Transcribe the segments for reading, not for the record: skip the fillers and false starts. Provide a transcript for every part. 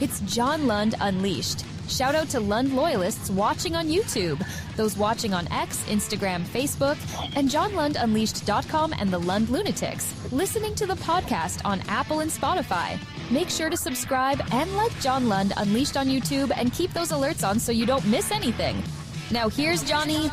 It's John Lund Unleashed. Shout out to Lund loyalists watching on YouTube, those watching on X, Instagram, Facebook, and JohnLundUnleashed.com and the Lund Lunatics, listening to the podcast on Apple and Spotify. Make sure to subscribe and like John Lund Unleashed on YouTube and keep those alerts on so you don't miss anything. Now here's Johnny.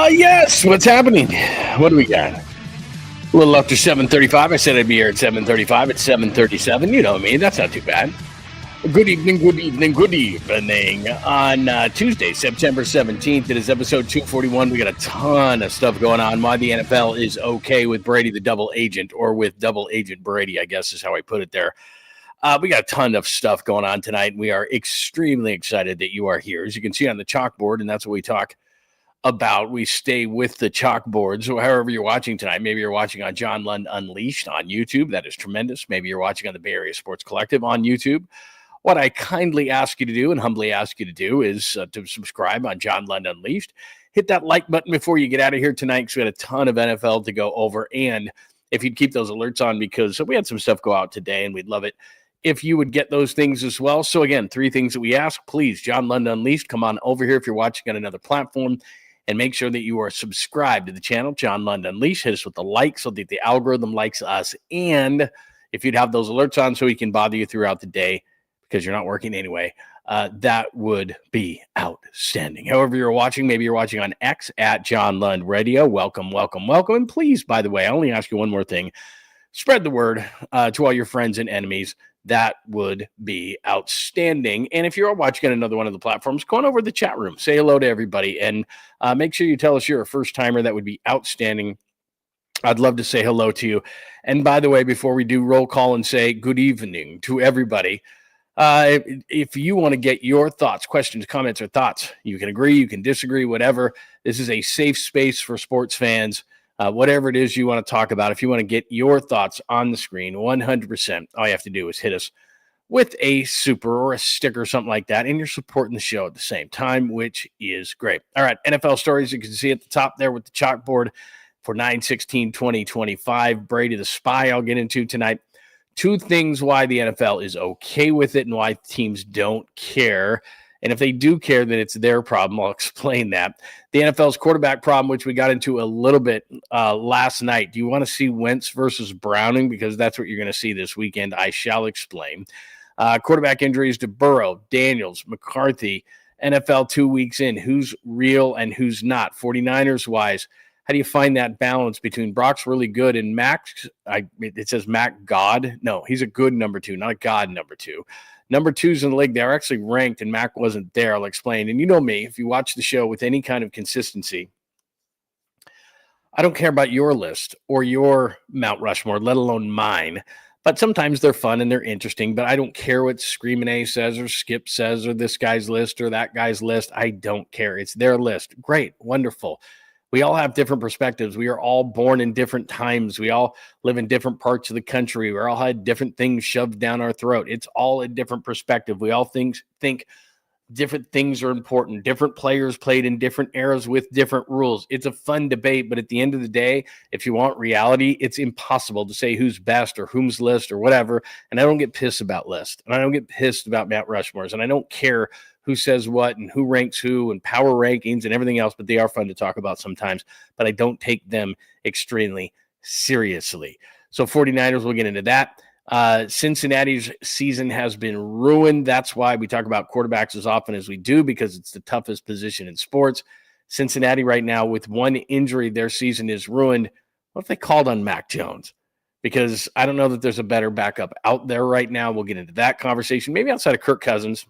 Yes, what's happening? What do we got? A little after 7:35. I said I'd be here at 7:35. It's 7:37. You know me. That's not too bad. Good evening, good evening, good evening. On Tuesday, September 17th, it is episode 241. We got a ton of stuff going on. Why the NFL is okay with Brady the double agent, or with double agent Brady, I guess is how I put it there. We got a ton of stuff going on tonight. We are extremely excited that you are here. As you can see on the chalkboard, and that's what we talk about. We stay with the chalkboard. So however you're watching tonight, maybe you're watching on John Lund Unleashed on YouTube. That is tremendous. Maybe you're watching on the Bay Area Sports Collective on YouTube. What I kindly ask you to do and humbly ask you to do is to subscribe on John Lund Unleashed. Hit that like button before you get out of here tonight, because we had a ton of NFL to go over. And if you'd keep those alerts on, because we had some stuff go out today and we'd love it if you would get those things as well. So again, 3 things that we ask. Please, John Lund Unleashed, come on over here if you're watching on another platform. And make sure that you are subscribed to the channel, John Lund Unleashed. Hit us with the like so that the algorithm likes us. And if you'd have those alerts on so we can bother you throughout the day, because you're not working anyway, that would be outstanding. However you're watching, maybe you're watching on X at John Lund Radio. Welcome, welcome, welcome. And please, by the way, I only ask you one more thing. Spread the word to all your friends and enemies. That would be outstanding. And if you're watching on another one of the platforms, go on over to the chat room. Say hello to everybody. And make sure you tell us you're a first-timer. That would be outstanding. I'd love to say hello to you. And by the way, before we do roll call and say good evening to everybody, if you want to get your thoughts, questions, comments, or thoughts, you can agree, you can disagree, whatever. This is a safe space for sports fans. Whatever it is you want to talk about, if you want to get your thoughts on the screen, 100%, all you have to do is hit us with a super or a sticker or something like that, and you're supporting the show at the same time, which is great. All right, NFL stories you can see at the top there with the chalkboard for 9/16/2025. Brady the Spy I'll get into tonight. 2 things why the NFL is okay with it and why teams don't care. And if they do care, then it's their problem. I'll explain that. The NFL's quarterback problem, which we got into a little bit last night. Do you want to see Wentz versus Browning? Because that's what you're going to see this weekend. I shall explain. Quarterback injuries to Burrow, Daniels, McCarthy. NFL 2 weeks in. Who's real and who's not? 49ers-wise, how do you find that balance between Brock's really good and Max? It says Mac God. No, he's a good number 2, not a God number 2. Number 2s in the league, they're actually ranked, and Mac wasn't there. I'll explain. And you know me, if you watch the show with any kind of consistency, I don't care about your list or your Mount Rushmore, let alone mine. But sometimes they're fun and they're interesting, but I don't care what Screamin' A says or Skip says or this guy's list or that guy's list. I don't care. It's their list. Great. Wonderful. We all have different perspectives. We are all born in different times. We all live in different parts of the country. We all had different things shoved down our throat. It's all a different perspective. We all think different things are important. Different players played in different eras with different rules. It's a fun debate, but at the end of the day, if you want reality, it's impossible to say who's best or whom's list or whatever. And I don't get pissed about lists, and I don't get pissed about Mount Rushmores, and I don't care who says what and who ranks who and power rankings and everything else, but they are fun to talk about sometimes, but I don't take them extremely seriously. So 49ers, we'll get into that. Cincinnati's season has been ruined. That's why we talk about quarterbacks as often as we do, because it's the toughest position in sports. Cincinnati right now, with one injury, their season is ruined. What if they called on Mac Jones? Because I don't know that there's a better backup out there right now. We'll get into that conversation, maybe outside of Kirk Cousins.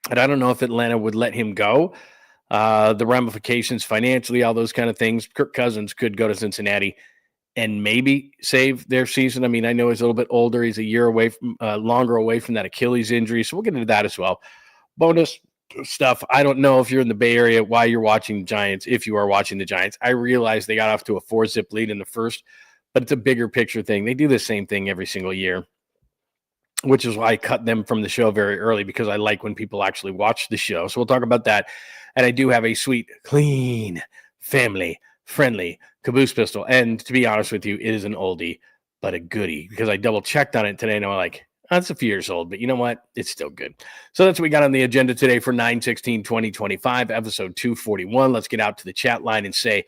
And I don't know if Atlanta would let him go. The ramifications financially, all those kind of things. Kirk Cousins could go to Cincinnati and maybe save their season. I mean, I know he's a little bit older. He's a year away from, longer away from that Achilles injury. So we'll get into that as well. Bonus stuff. I don't know if you're in the Bay Area, why you're watching the Giants. If you are watching the Giants, I realize they got off to a 4-zip lead in the first, but it's a bigger picture thing. They do the same thing every single year. which is why I cut them from the show very early, because I like when people actually watch the show. So we'll talk about that. And I do have a sweet, clean, family-friendly caboose pistol. And to be honest with you, it is an oldie, but a goodie, because I double-checked on it today, and I'm like, oh, it's a few years old, but you know what? It's still good. So that's what we got on the agenda today for 9/16/2025, episode 241. Let's get out to the chat line and say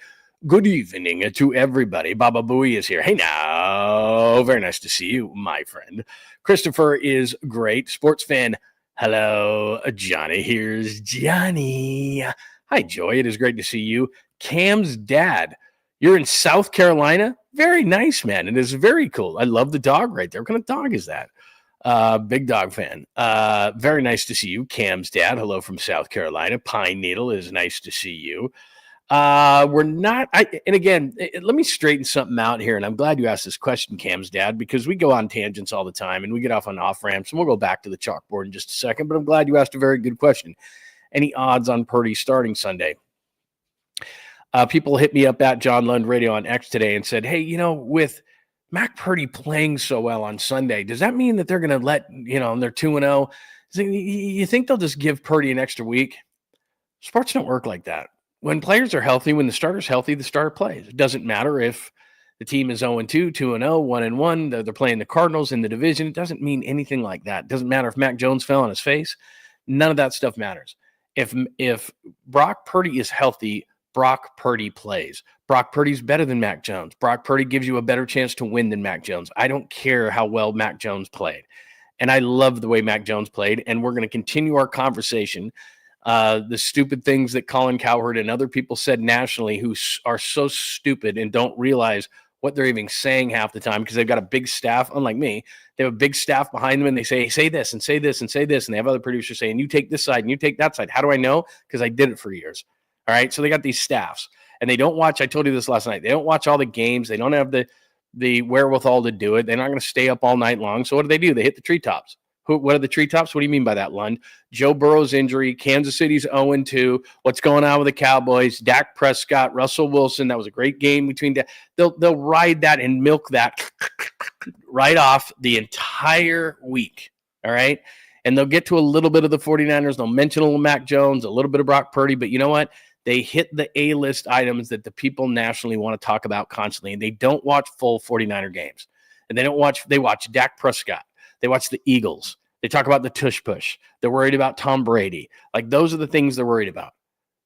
good evening to everybody. Baba Booey is here. Hey now. Very nice to see you, my friend. Christopher is great. Sports fan. Hello, Johnny. Here's Johnny. Hi, Joy. It is great to see you. Cam's dad. You're in South Carolina? Very nice, man. It is very cool. I love the dog right there. What kind of dog is that? Big dog fan. Very nice to see you. Cam's dad. Hello from South Carolina. Pine Needle is nice to see you. We're not, and again, let me straighten something out here. And I'm glad you asked this question, Cam's dad, because we go on tangents all the time and we get off on off ramps, and we'll go back to the chalkboard in just a second, but I'm glad you asked a very good question. Any odds on Purdy starting Sunday? People hit me up at John Lund Radio on X today and said, hey, with Mac Purdy playing so well on Sunday, does that mean that they're going to let, they're 2-0? You think they'll just give Purdy an extra week? Sports don't work like that. When players are healthy, when the starter's healthy, the starter plays. It doesn't matter if the team is 0-2, 2-0, 1-1, they're playing the Cardinals in the division. It doesn't mean anything like that. It doesn't matter if Mac Jones fell on his face. None of that stuff matters. If Brock Purdy is healthy, Brock Purdy plays. Brock Purdy's better than Mac Jones. Brock Purdy gives you a better chance to win than Mac Jones. I don't care how well Mac Jones played. And I love the way Mac Jones played, and we're going to continue our conversation. The stupid things that Colin Cowherd and other people said nationally who are so stupid and don't realize what they're even saying half the time, because they've got a big staff, unlike me. They have a big staff behind them, and they say this and say this and say this, and they have other producers saying, you take this side and you take that side. How do I know? Because I did it for years. All right, so they got these staffs, and they don't watch. I told you this last night. They don't watch all the games. They don't have the wherewithal to do it. They're not going to stay up all night long. So what do? They hit the treetops. What are the treetops? What do you mean by that, Lund? Joe Burrow's injury. Kansas City's 0-2. What's going on with the Cowboys? Dak Prescott, Russell Wilson. That was a great game between. They'll ride that and milk that right off the entire week. All right, and they'll get to a little bit of the 49ers. They'll mention a little Mac Jones, a little bit of Brock Purdy, but you know what? They hit the A-list items that the people nationally want to talk about constantly, and they don't watch full 49er games. And they watch Dak Prescott. They watch the Eagles. They talk about the tush push. They're worried about Tom Brady. Like, those are the things they're worried about.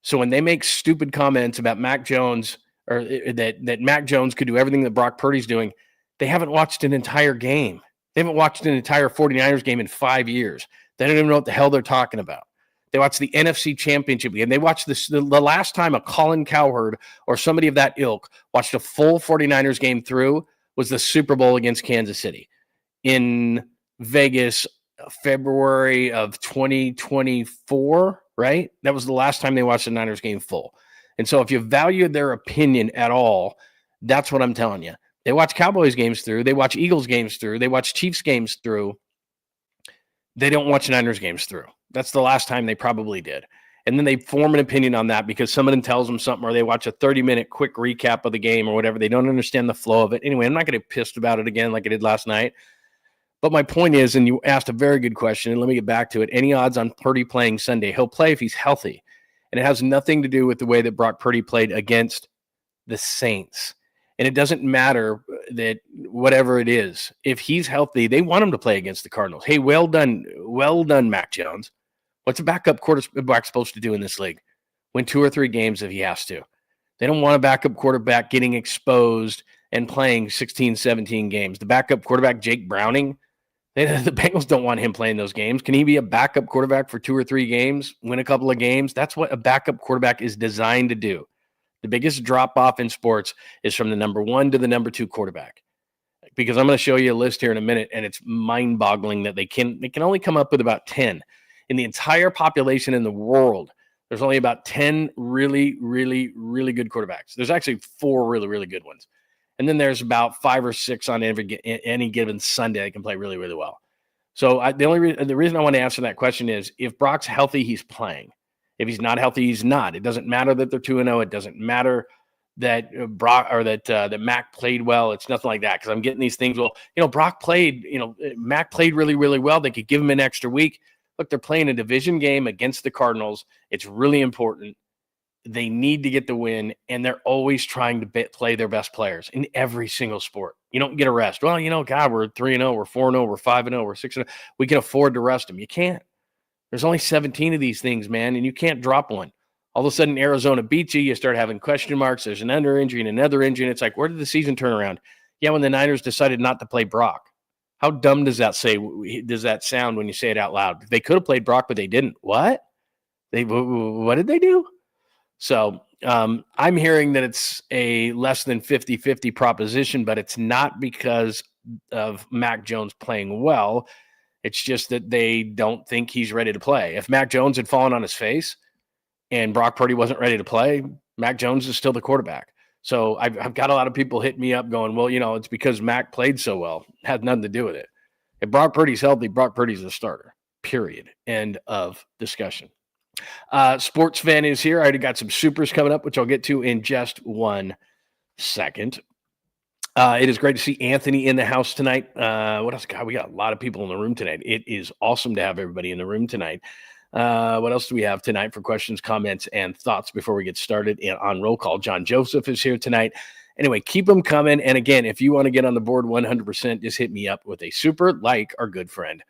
So when they make stupid comments about Mac Jones, or that Mac Jones could do everything that Brock Purdy's doing, they haven't watched an entire game. They haven't watched an entire 49ers game in 5 years. They don't even know what the hell they're talking about. They watch the NFC Championship game. They watched the last time a Colin Cowherd or somebody of that ilk watched a full 49ers game through was the Super Bowl against Kansas City in Vegas, February of 2024, right? That was the last time they watched the Niners game full. And so if you value their opinion at all, that's what I'm telling you. They watch Cowboys games through. They watch Eagles games through. They watch Chiefs games through. They don't watch Niners games through. That's the last time they probably did. And then they form an opinion on that because someone tells them something, or they watch a 30-minute quick recap of the game or whatever. They don't understand the flow of it. Anyway, I'm not going to get pissed about it again like I did last night. But my point is, and you asked a very good question, and let me get back to it. Any odds on Purdy playing Sunday? He'll play if he's healthy. And it has nothing to do with the way that Brock Purdy played against the Saints. And it doesn't matter that whatever it is, if he's healthy, they want him to play against the Cardinals. Hey, well done, Mac Jones. What's a backup quarterback supposed to do in this league? Win 2 or 3 games if he has to. They don't want a backup quarterback getting exposed and playing 16, 17 games. The backup quarterback, Jake Browning, the Bengals don't want him playing those games. Can he be a backup quarterback for 2 or 3 games, win a couple of games? That's what a backup quarterback is designed to do. The biggest drop-off in sports is from the number 1 to the number 2 quarterback. Because I'm going to show you a list here in a minute, and it's mind-boggling that they can only come up with about 10. In the entire population in the world, there's only about 10 really, really, really good quarterbacks. There's actually 4 really, really good ones. And then there's about 5 or 6 on any given Sunday that can play really, really well. So the reason I want to answer that question is if Brock's healthy, he's playing. If he's not healthy, he's not. It doesn't matter that they're 2-0. It doesn't matter that that Mac played well. It's nothing like that, because I'm getting these things. Well, Mac played really, really well. They could give him an extra week. Look, they're playing a division game against the Cardinals. It's really important. They need to get the win, and they're always trying to play their best players in every single sport. You don't get a rest. Well, God, we're 3-0, we're 4-0, we're 5-0, we're 6-0. We can afford to rest them. You can't. There's only 17 of these things, man, and you can't drop one. All of a sudden, Arizona beats you. You start having question marks. There's an under injury and another injury, and it's like, where did the season turn around? Yeah, when the Niners decided not to play Brock. How dumb does that sound when you say it out loud? They could have played Brock, but they didn't. What? What did they do? So I'm hearing that it's a less than 50-50 proposition, but it's not because of Mac Jones playing well. It's just that they don't think he's ready to play. If Mac Jones had fallen on his face and Brock Purdy wasn't ready to play, Mac Jones is still the quarterback. So I've got a lot of people hitting me up going, well, it's because Mac played so well. It had nothing to do with it. If Brock Purdy's healthy, Brock Purdy's the starter, period. End of discussion. Sports Fan is here. I already got some supers coming up, which I'll get to in just 1 second. It is great to see Anthony in the house tonight. What else? God, we got a lot of people in the room tonight. It is awesome to have everybody in the room tonight. What else do we have tonight for questions, comments, and thoughts before we get started on roll call? John Joseph is here tonight. Anyway, keep them coming. And again, if you want to get on the board 100%, just hit me up with a super like our good friend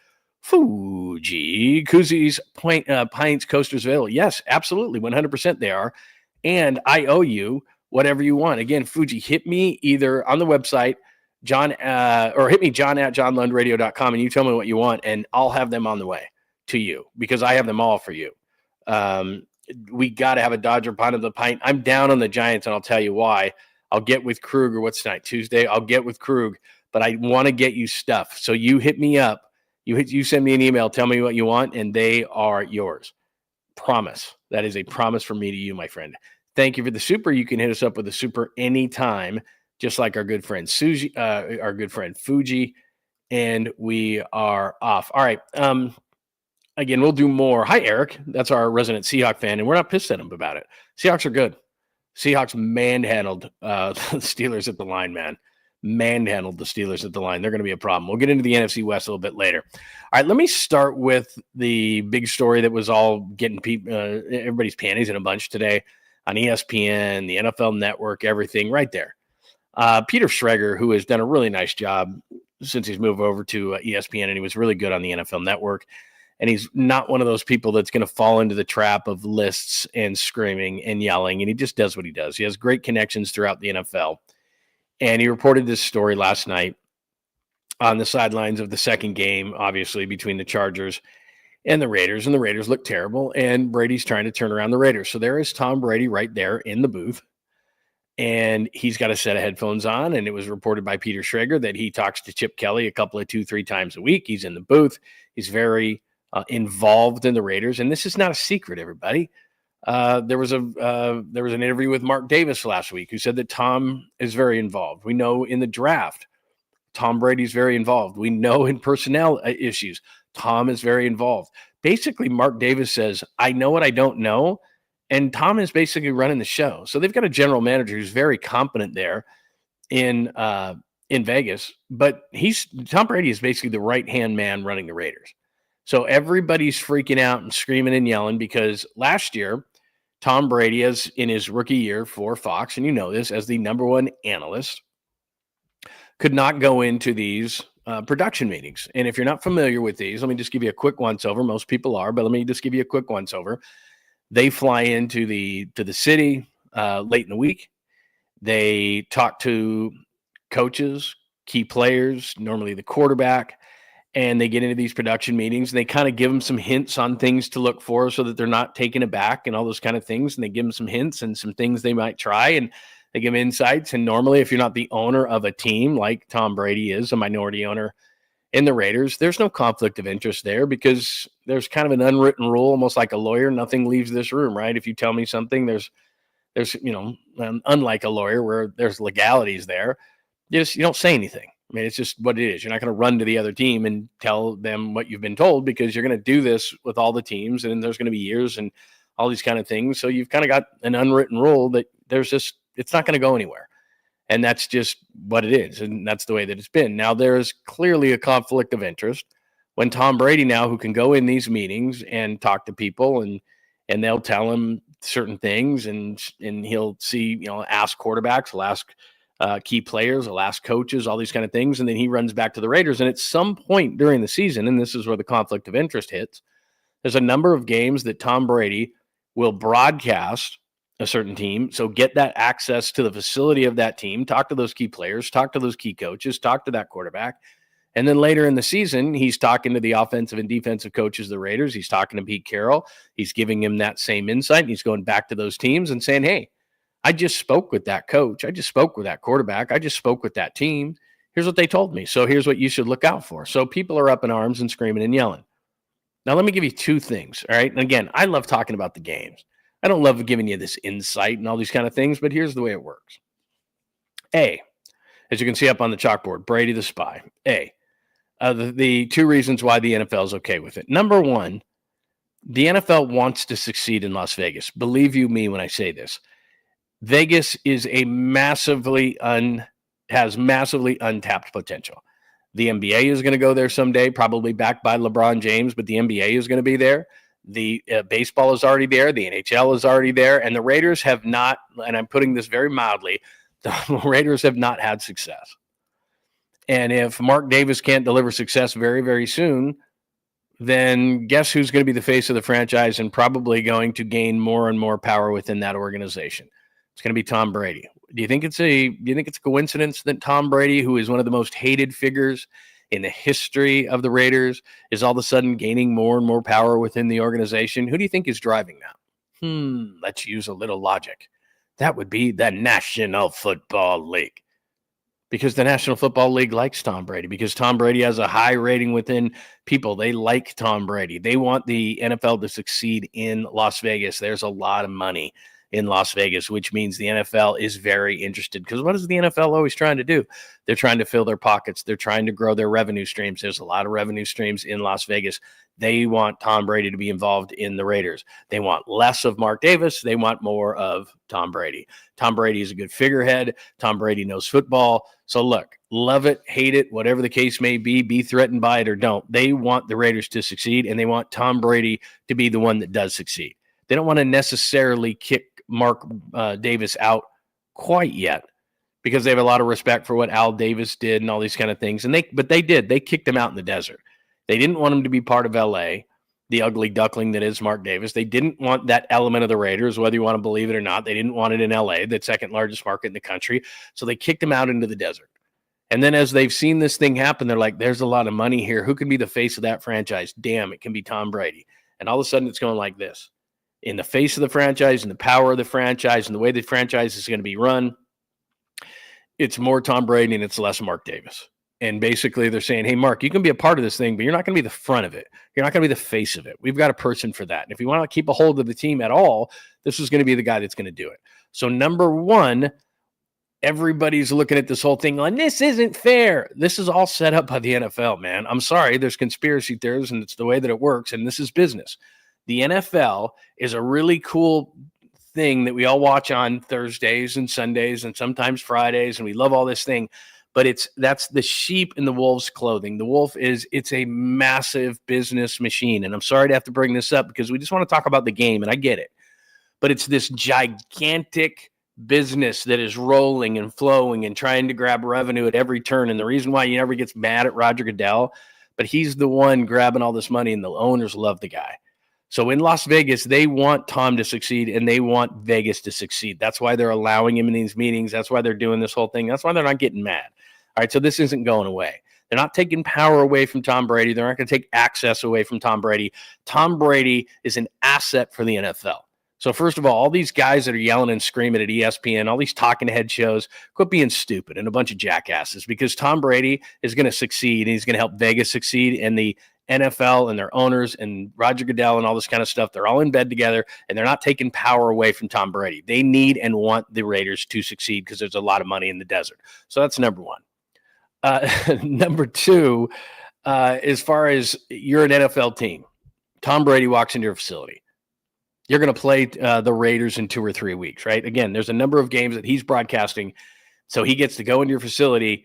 Fuji. Koozies, pints, coasters available. Yes, absolutely. 100% they are. And I owe you whatever you want. Again, Fuji, hit me either on the website, John, or hit me, john@johnlundradio.com, and you tell me what you want, and I'll have them on the way to you because I have them all for you. We got to have a Dodger pint of the pint. I'm down on the Giants, and I'll tell you why. I'll get with Krug, or what's tonight? Tuesday. I'll get with Krug, but I want to get you stuff. So you hit me up. You send me an email, tell me what you want, and they are yours. Promise. That is a promise from me to you, my friend. Thank you for the super. You can hit us up with a super anytime, just like our good friend Fuji, and we are off. All right. Again, we'll do more. Hi, Eric. That's our resident Seahawk fan, and we're not pissed at him about it. Seahawks are good. Seahawks manhandled the Steelers at the line, man. Manhandled the Steelers at the line. They're going to be a problem. We'll get into the NFC West a little bit later. All right, let me start with the big story that was all getting everybody's panties in a bunch today on ESPN, the NFL Network, everything right there. Peter Schrager, who has done a really nice job since he's moved over to ESPN, and he was really good on the NFL Network. And he's not one of those people that's going to fall into the trap of lists and screaming and yelling, and he just does what he does. He has great connections throughout the NFL. And he reported this story last night on the sidelines of the second game, obviously, between the Chargers and the Raiders. And the Raiders look terrible, and Brady's trying to turn around the Raiders. So there is Tom Brady right there in the booth, and he's got a set of headphones on, and it was reported by Peter Schrager that he talks to Chip Kelly a couple of 2-3 times a week. He's in the booth. He's very involved in the Raiders, and this is not a secret, everybody. There was an interview with Mark Davis last week who said that Tom is very involved. We know in the draft, Tom Brady's very involved. We know in personnel issues, Tom is very involved. Basically, Mark Davis says, I know what I don't know, and Tom is basically running the show. So they've got a general manager who's very competent there in Vegas, but Tom Brady is basically the right-hand man running the Raiders. So everybody's freaking out and screaming and yelling because last year, Tom Brady, as in his rookie year for Fox, and you know this, as the number one analyst, could not go into these production meetings. And if you're not familiar with these, let me just give you a quick once-over. Most people are, but let me just give you a quick once-over. They fly into the city late in the week. They talk to coaches, key players, normally the quarterback, and they get into these production meetings, and they kind of give them some hints on things to look for so that they're not taken aback and all those kind of things. And they give them some hints and some things they might try, and they give them insights. And normally, if you're not the owner of a team like Tom Brady is, a minority owner in the Raiders, there's no conflict of interest there because there's kind of an unwritten rule, almost like a lawyer. Nothing leaves this room, right? If you tell me something, there's unlike a lawyer where there's legalities there, you don't say anything. I mean, it's just what it is. You're not going to run to the other team and tell them what you've been told because you're going to do this with all the teams, and there's going to be years and all these kind of things. So you've kind of got an unwritten rule that there's just it's not going to go anywhere. And that's just what it is. And that's the way that it's been. Now, there's clearly a conflict of interest when Tom Brady now, who can go in these meetings and talk to people and they'll tell him certain things and he'll see, ask quarterbacks, he'll ask key players, he'll ask coaches, all these kind of things. And then he runs back to the Raiders. And at some point during the season, and this is where the conflict of interest hits, there's a number of games that Tom Brady will broadcast a certain team. So get that access to the facility of that team, talk to those key players, talk to those key coaches, talk to that quarterback. And then later in the season, he's talking to the offensive and defensive coaches of the Raiders. He's talking to Pete Carroll. He's giving him that same insight. And he's going back to those teams and saying, hey, I just spoke with that coach. I just spoke with that quarterback. I just spoke with that team. Here's what they told me. So here's what you should look out for. So people are up in arms and screaming and yelling. Now, let me give you two things. All right. And again, I love talking about the games. I don't love giving you this insight and all these kind of things, but here's the way it works. A, as you can see up on the chalkboard, Brady the spy. The two reasons why the NFL is okay with it. Number one, the NFL wants to succeed in Las Vegas. Believe you me when I say this. Vegas is has massively untapped potential. The NBA is going to go there someday, probably backed by LeBron James, but the NBA is going to be there. The baseball is already there. The NHL is already there. And the Raiders have not, and I'm putting this very mildly, the Raiders have not had success. And if Mark Davis can't deliver success very, very soon, then guess who's going to be the face of the franchise and probably going to gain more and more power within that organization? It's going to be Tom Brady. Do you think it's a coincidence that Tom Brady, who is one of the most hated figures in the history of the Raiders, is all of a sudden gaining more and more power within the organization? Who do you think is driving that? Let's use a little logic. That would be the National Football League. Because the National Football League likes Tom Brady. Because Tom Brady has a high rating within people. They like Tom Brady. They want the NFL to succeed in Las Vegas. There's a lot of money in Las Vegas, which means the NFL is very interested. Because what is the NFL always trying to do? They're trying to fill their pockets. They're trying to grow their revenue streams. There's a lot of revenue streams in Las Vegas. They want Tom Brady to be involved in the Raiders. They want less of Mark Davis. They want more of Tom Brady. Tom Brady is a good figurehead. Tom Brady knows football. So look, love it, hate it, whatever the case may be threatened by it or don't. They want the Raiders to succeed, and they want Tom Brady to be the one that does succeed. They don't want to necessarily kick Mark Davis out quite yet because they have a lot of respect for what Al Davis did and all these kind of things. But they did. They kicked him out in the desert. They didn't want him to be part of L.A., the ugly duckling that is Mark Davis. They didn't want that element of the Raiders, whether you want to believe it or not. They didn't want it in L.A., the second largest market in the country. So they kicked him out into the desert. And then as they've seen this thing happen, they're like, there's a lot of money here. Who can be the face of that franchise? Damn, it can be Tom Brady. And all of a sudden it's going like this. In the face of the franchise and the power of the franchise and the way the franchise is going to be run, it's more Tom Brady and it's less Mark Davis. And basically they're saying, hey, Mark, you can be a part of this thing, but you're not going to be the front of it. You're not going to be the face of it. We've got a person for that. And if you want to keep a hold of the team at all, this is going to be the guy that's going to do it. So number one, everybody's looking at this whole thing like, this isn't fair. This is all set up by the NFL, man. I'm sorry. There's conspiracy theories and it's the way that it works. And this is business. The NFL is a really cool thing that we all watch on Thursdays and Sundays and sometimes Fridays. And we love all this thing. But that's the sheep in the wolf's clothing. The wolf it's a massive business machine. And I'm sorry to have to bring this up because we just want to talk about the game, and I get it. But it's this gigantic business that is rolling and flowing and trying to grab revenue at every turn. And the reason why you never gets mad at Roger Goodell, but he's the one grabbing all this money, and the owners love the guy. So in Las Vegas, they want Tom to succeed, and they want Vegas to succeed. That's why they're allowing him in these meetings. That's why they're doing this whole thing. That's why they're not getting mad. All right, so this isn't going away. They're not taking power away from Tom Brady. They're not going to take access away from Tom Brady. Tom Brady is an asset for the NFL. So first of all these guys that are yelling and screaming at ESPN, all these talking head shows, quit being stupid and a bunch of jackasses, because Tom Brady is going to succeed, and he's going to help Vegas succeed, and the NFL and their owners and Roger Goodell and all this kind of stuff, they're all in bed together, and they're not taking power away from Tom Brady. They need and want the Raiders to succeed because there's a lot of money in the desert. So that's number one. Number two, as far as you're an NFL team, Tom Brady walks into your facility. You're going to play the Raiders in 2 or 3 weeks, right? Again, there's a number of games that he's broadcasting, so he gets to go into your facility,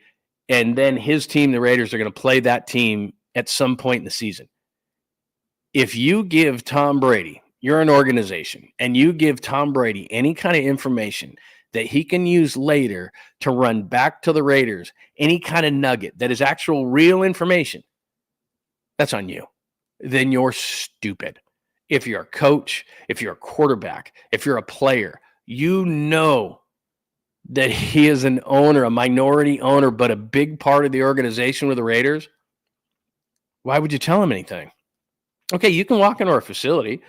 and then his team, the Raiders, are going to play that team at some point in the season. If you give Tom Brady, you're an organization, and you give Tom Brady any kind of information that he can use later to run back to the Raiders, any kind of nugget that is actual real information, that's on you. Then you're stupid. If you're a coach, if you're a quarterback, if you're a player, you know that he is an owner, a minority owner, but a big part of the organization with the Raiders. Why would you tell him anything? Okay, you can walk into our facility.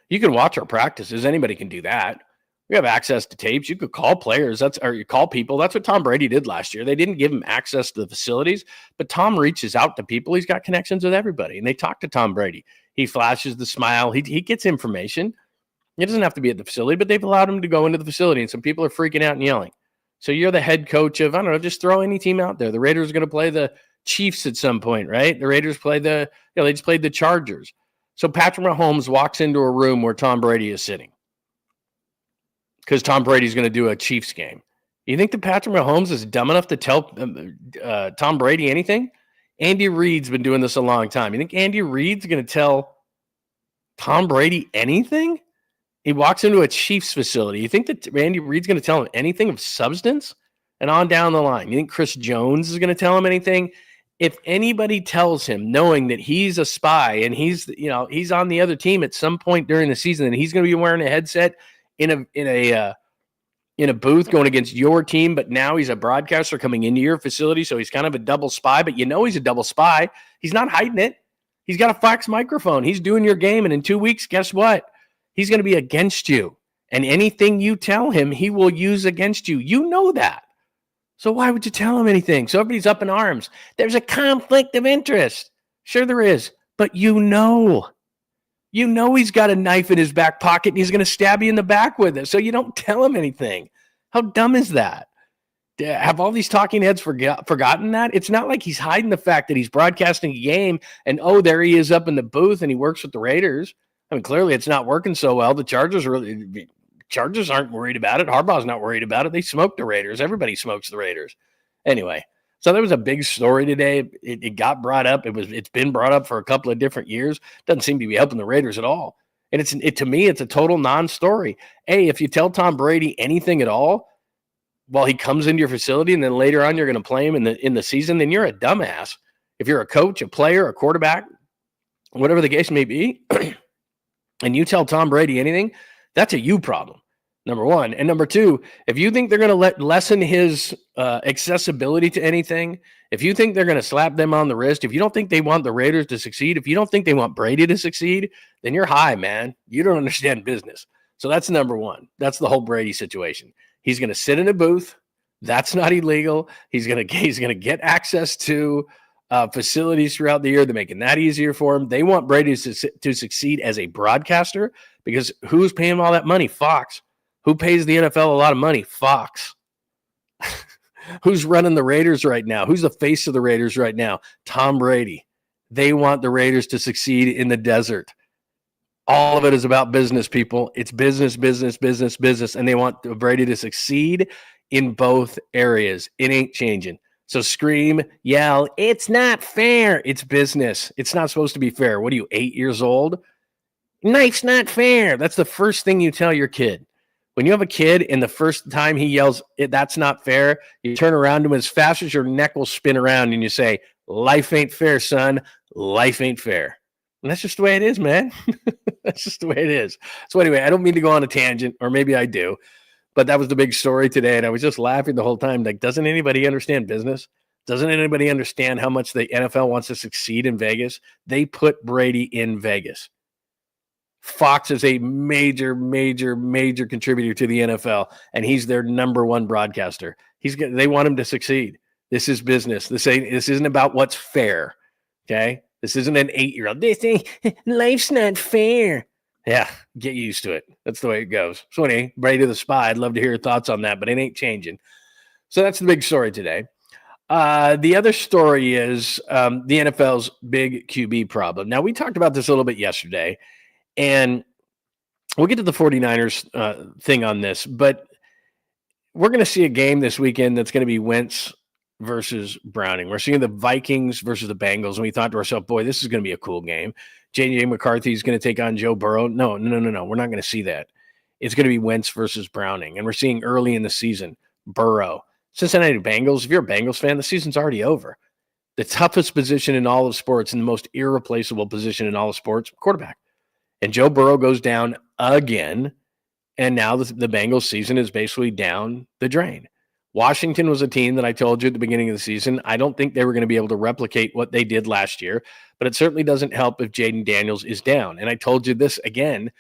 You can watch our practices. Anybody can do that. We have access to tapes. You could call players. Or you call people. That's what Tom Brady did last year. They didn't give him access to the facilities, but Tom reaches out to people. He's got connections with everybody, and they talk to Tom Brady. He flashes the smile. He gets information. He doesn't have to be at the facility, but they've allowed him to go into the facility, and some people are freaking out and yelling. So you're the head coach of, I don't know, just throw any team out there. The Raiders are going to play the Chiefs at some point, right? The Raiders play they just played the Chargers. So Patrick Mahomes walks into a room where Tom Brady is sitting because Tom Brady's going to do a Chiefs game. You think that Patrick Mahomes is dumb enough to tell Tom Brady anything? Andy Reid's been doing this a long time. You think Andy Reid's going to tell Tom Brady anything? He walks into a Chiefs facility. You think that Andy Reid's going to tell him anything of substance? And on down the line. You think Chris Jones is going to tell him anything? If anybody tells him, knowing that he's a spy and he's on the other team at some point during the season, and he's going to be wearing a headset in a booth going against your team, but now he's a broadcaster coming into your facility, so he's kind of a double spy, but he's a double spy. He's not hiding it. He's got a Fox microphone. He's doing your game, and in 2 weeks, guess what? He's going to be against you, and anything you tell him, he will use against you. You know that. So why would you tell him anything? So everybody's up in arms. There's a conflict of interest. Sure there is, but you know he's got a knife in his back pocket and he's going to stab you in the back with it. So you don't tell him anything. How dumb is that? Have all these talking heads forgotten that? It's not like he's hiding the fact that he's broadcasting a game and, there he is up in the booth and he works with the Raiders. I mean, clearly it's not working so well. The Chargers aren't worried about it. Harbaugh's not worried about it. They smoke the Raiders. Everybody smokes the Raiders. Anyway, so there was a big story today. It got brought up. It's been brought up for a couple of different years. Doesn't seem to be helping the Raiders at all. And to me, it's a total non-story. If you tell Tom Brady anything at all while he comes into your facility and then later on you're going to play him in the season, then you're a dumbass. If you're a coach, a player, a quarterback, whatever the case may be, and you tell Tom Brady anything, that's a you problem, number one. And number two, if you think they're going to lessen his accessibility to anything, if you think they're going to slap them on the wrist, if you don't think they want the Raiders to succeed, if you don't think they want Brady to succeed, then you're high, man. You don't understand business. So that's number one. That's the whole Brady situation. He's going to sit in a booth. That's not illegal. He's going to get access to facilities throughout the year. They're making that easier for him. They want Brady to succeed as a broadcaster because who's paying him all that money? Fox. Who pays the NFL a lot of money? Fox. Who's running the Raiders right now? Who's the face of the Raiders right now? Tom Brady. They want the Raiders to succeed in the desert. All of it is about business, people. It's business, business, business, business, and they want Brady to succeed in both areas. It ain't changing. So scream, yell, it's not fair. It's business. It's not supposed to be fair. What are you, 8 years old? Life's not fair. That's the first thing you tell your kid. When you have a kid and the first time he yells, that's not fair, you turn around to him as fast as your neck will spin around and you say, life ain't fair, son. Life ain't fair. And that's just the way it is, man. That's just the way it is. So anyway, I don't mean to go on a tangent, or maybe I do, but that was the big story today. And I was just laughing the whole time. Like, doesn't anybody understand business? Doesn't anybody understand how much the NFL wants to succeed in Vegas? They put Brady in Vegas. Fox is a major, major, major contributor to the NFL, and he's their number one broadcaster. They want him to succeed. This is business. This isn't about what's fair. Okay? This isn't an 8-year-old. They say life's not fair. Yeah, get used to it. That's the way it goes. So anyway, Brady the Spy, I'd love to hear your thoughts on that, but it ain't changing. So that's the big story today. The other story is the NFL's big QB problem. Now, we talked about this a little bit yesterday, and we'll get to the 49ers thing on this, but we're going to see a game this weekend that's going to be Wentz versus Browning. We're seeing the Vikings versus the Bengals, and we thought to ourselves, boy, this is going to be a cool game. J.J. McCarthy is going to take on Joe Burrow. No. We're not going to see that. It's going to be Wentz versus Browning, and we're seeing early in the season, Burrow. Cincinnati Bengals, if you're a Bengals fan, the season's already over. The toughest position in all of sports and the most irreplaceable position in all of sports, quarterback. And Joe Burrow goes down again, and now the Bengals season is basically down the drain. Washington was a team that I told you at the beginning of the season, I don't think they were going to be able to replicate what they did last year, but it certainly doesn't help if Jaden Daniels is down. And I told you this again,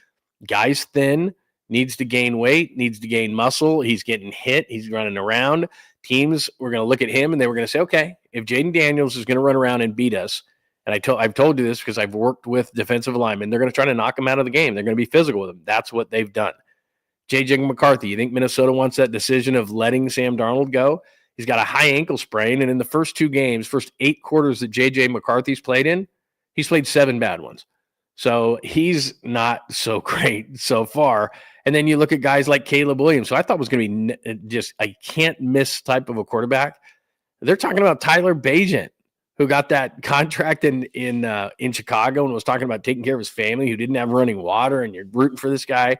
guy's thin, needs to gain weight, needs to gain muscle. He's getting hit. He's running around. Teams were going to look at him and they were going to say, okay, if Jaden Daniels is going to run around and beat us, and I've told you this because I've worked with defensive linemen, they're going to try to knock him out of the game. They're going to be physical with him. That's what they've done. J.J. McCarthy, you think Minnesota wants that decision of letting Sam Darnold go? He's got a high ankle sprain, and in the first 2 games, first 8 quarters that J.J. McCarthy's played in, he's played 7 bad ones. So he's not so great so far. And then you look at guys like Caleb Williams, who I thought was going to be just a can't-miss type of a quarterback. They're talking about Tyler Bagent, who got that contract in Chicago and was talking about taking care of his family, who didn't have running water, and you're rooting for this guy.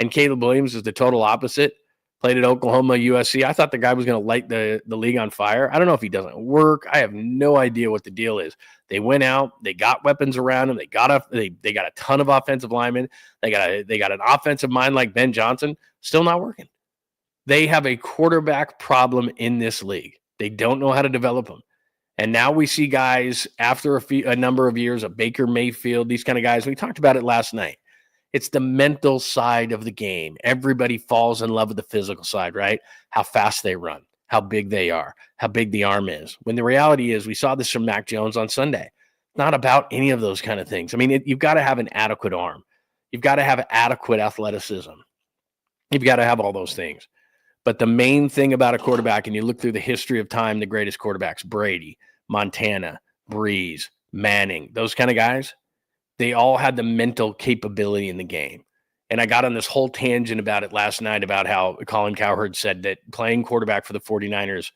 And Caleb Williams is the total opposite. Played at Oklahoma, USC. I thought the guy was going to light the league on fire. I don't know if he doesn't work. I have no idea what the deal is. They went out. They got weapons around him. They got a ton of offensive linemen. They got an offensive mind like Ben Johnson. Still not working. They have a quarterback problem in this league. They don't know how to develop them. And now we see guys after a number of years, a Baker Mayfield, these kind of guys. We talked about it last night. It's the mental side of the game. Everybody falls in love with the physical side, right? How fast they run, how big they are, how big the arm is. When the reality is, we saw this from Mac Jones on Sunday. Not about any of those kind of things. I mean, you've got to have an adequate arm. You've got to have adequate athleticism. You've got to have all those things. But the main thing about a quarterback, and you look through the history of time, the greatest quarterbacks, Brady, Montana, Breeze, Manning, those kind of guys, they all had the mental capability in the game. And I got on this whole tangent about it last night about how Colin Cowherd said that playing quarterback for the 49ers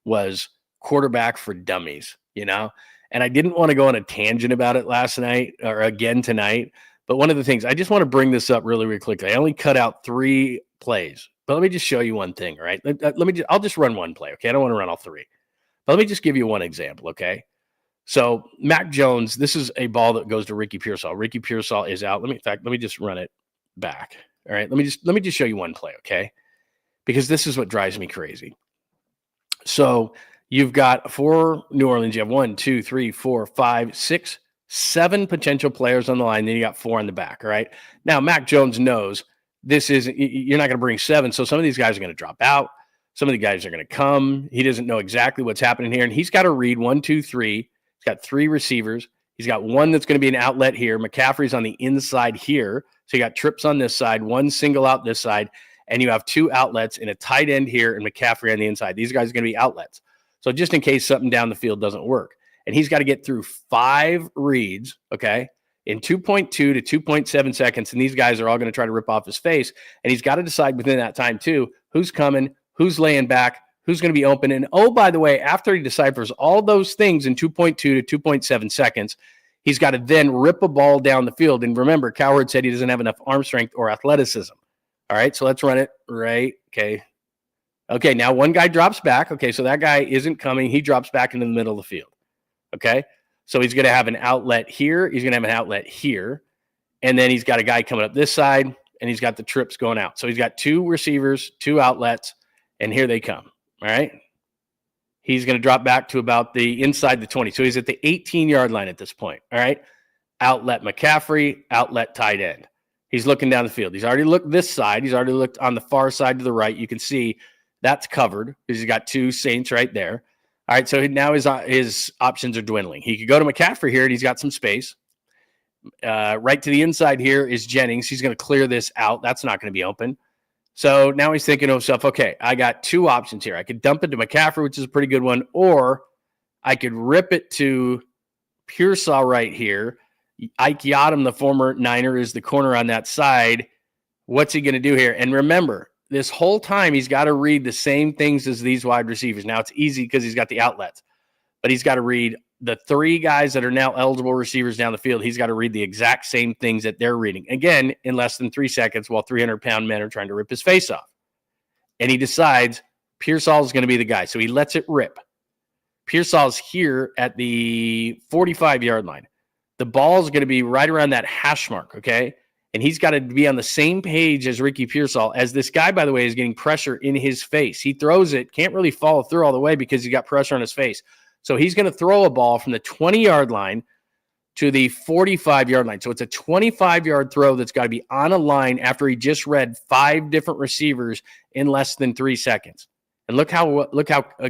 was quarterback for dummies, you know? And I didn't want to go on a tangent about it last night or again tonight. But one of the things, I just want to bring this up really, really quickly. I only cut out 3 plays, but let me just show you one thing, all right? I'll just run one play, okay? I don't want to run all 3. But let me just give you one example, okay? So Mac Jones, this is a ball that goes to Ricky Pearsall. Ricky Pearsall is out. Let me just run it back. All right. Let me just show you one play, okay? Because this is what drives me crazy. So you've got 4 New Orleans. You have 1, 2, 3, 4, 5, 6, 7 potential players on the line. Then you got 4 on the back. All right. Now Mac Jones knows this isn't. You're not going to bring 7. So some of these guys are going to drop out. Some of the guys are going to come. He doesn't know exactly what's happening here, and he's got to read 1, 2, 3. He's got 3 receivers. He's got 1 that's going to be an outlet here. McCaffrey's on the inside here. So you got trips on this side, 1 single out this side, and you have 2 outlets and a tight end here and McCaffrey on the inside. These guys are going to be outlets. So just in case something down the field doesn't work. And he's got to get through 5 reads, okay, in 2.2 to 2.7 seconds. And these guys are all going to try to rip off his face. And he's got to decide within that time, too, who's coming, who's laying back, who's going to be open. And, oh, by the way, after he deciphers all those things in 2.2 to 2.7 seconds, he's got to then rip a ball down the field. And remember, Cowherd said he doesn't have enough arm strength or athleticism. All right, so let's run it right. Okay, now one guy drops back. Okay, so that guy isn't coming. He drops back into the middle of the field. Okay, so he's going to have an outlet here. He's going to have an outlet here. And then he's got a guy coming up this side, and he's got the trips going out. So he's got 2 receivers, 2 outlets, and here they come. All right. He's going to drop back to about the inside the 20. So he's at the 18-yard line at this point. All right. Outlet McCaffrey, outlet tight end. He's looking down the field. He's already looked this side. He's already looked on the far side to the right. You can see that's covered because he's got 2 Saints right there. All right. So now his options are dwindling. He could go to McCaffrey here, and he's got some space. Right to the inside here is Jennings. He's going to clear this out. That's not going to be open. So now he's thinking to himself, okay, I got 2 options here. I could dump it to McCaffrey, which is a pretty good one, or I could rip it to Pearsall right here. Ike Yadam, the former Niner, is the corner on that side. What's he going to do here? And remember, this whole time he's got to read the same things as these wide receivers. Now, it's easy because he's got the outlets, but he's got to read the three guys that are now eligible receivers down the field. He's got to read the exact same things that they're reading. Again, in less than 3 seconds while 300-pound men are trying to rip his face off. And he decides Pearsall is going to be the guy. So he lets it rip. Pearsall's here at the 45-yard line. The ball is going to be right around that hash mark, okay? And he's got to be on the same page as Ricky Pearsall, as this guy, by the way, is getting pressure in his face. He throws it, can't really follow through all the way because he got pressure on his face. So he's going to throw a ball from the 20-yard line to the 45-yard line. So it's a 25-yard throw that's got to be on a line after he just read 5 different receivers in less than 3 seconds. And look how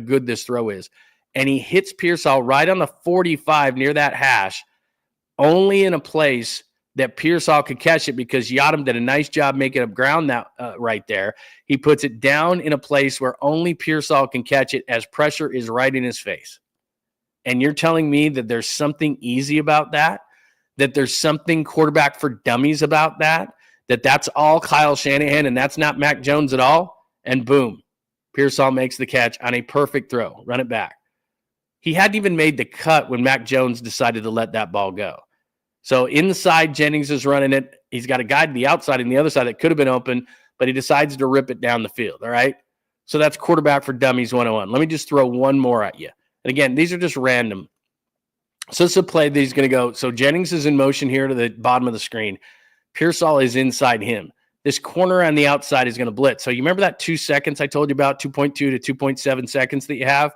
good this throw is. And he hits Pearsall right on the 45 near that hash, only in a place that Pearsall could catch it because Yadam did a nice job making up ground that right there. He puts it down in a place where only Pearsall can catch it as pressure is right in his face. And you're telling me that there's something easy about that there's something quarterback for dummies about that's all Kyle Shanahan and that's not Mac Jones at all? And boom, Pearsall makes the catch on a perfect throw. Run it back. He hadn't even made the cut when Mac Jones decided to let that ball go. So inside, Jennings is running it. He's got a guy to the outside and the other side that could have been open, but he decides to rip it down the field, all right? So that's quarterback for dummies 101. Let me just throw one more at you. And again, these are just random. So it's a play that he's going to go. So Jennings is in motion here to the bottom of the screen. Pearsall is inside him. This corner on the outside is going to blitz. So you remember that 2 seconds I told you about, 2.2 to 2.7 seconds that you have?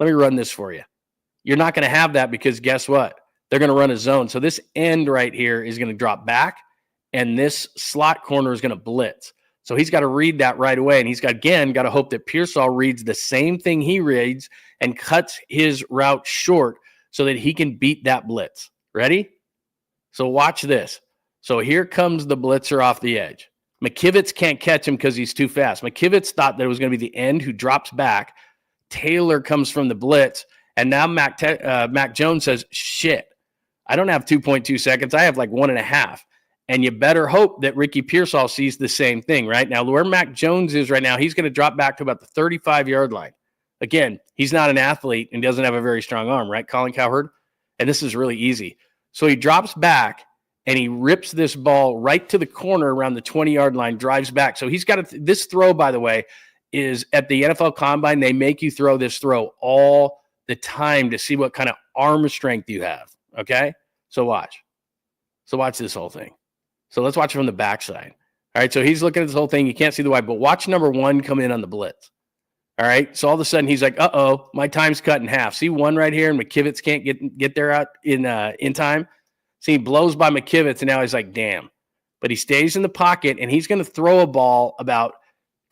Let me run this for you. You're not going to have that because guess what? They're going to run a zone. So this end right here is going to drop back, and this slot corner is going to blitz. So he's got to read that right away, and he's got to hope that Pearsall reads the same thing he reads and cuts his route short so that he can beat that blitz. Ready? So watch this. So here comes the blitzer off the edge. McKivitz can't catch him because he's too fast. McKivitz thought that it was going to be the end who drops back. Taylor comes from the blitz, and now Mac Jones says, shit, I don't have 2.2 seconds. I have like 1.5. And you better hope that Ricky Pearsall sees the same thing, right? Now, where Mac Jones is right now, he's going to drop back to about the 35-yard line. Again, he's not an athlete and doesn't have a very strong arm, right, Colin Cowherd? And this is really easy. So he drops back, and he rips this ball right to the corner around the 20-yard line, drives back. So he's got this throw, by the way, is at the NFL Combine, they make you throw this throw all the time to see what kind of arm strength you have, okay? So watch. So watch this whole thing. So let's watch it from the backside. All right, so he's looking at this whole thing. You can't see the wide, but watch number 1 come in on the blitz. All right, so all of a sudden he's like, uh-oh, my time's cut in half. See 1 right here, and McKivitz can't get there out in time. See, he blows by McKivitz, and now he's like, damn. But he stays in the pocket, and he's going to throw a ball about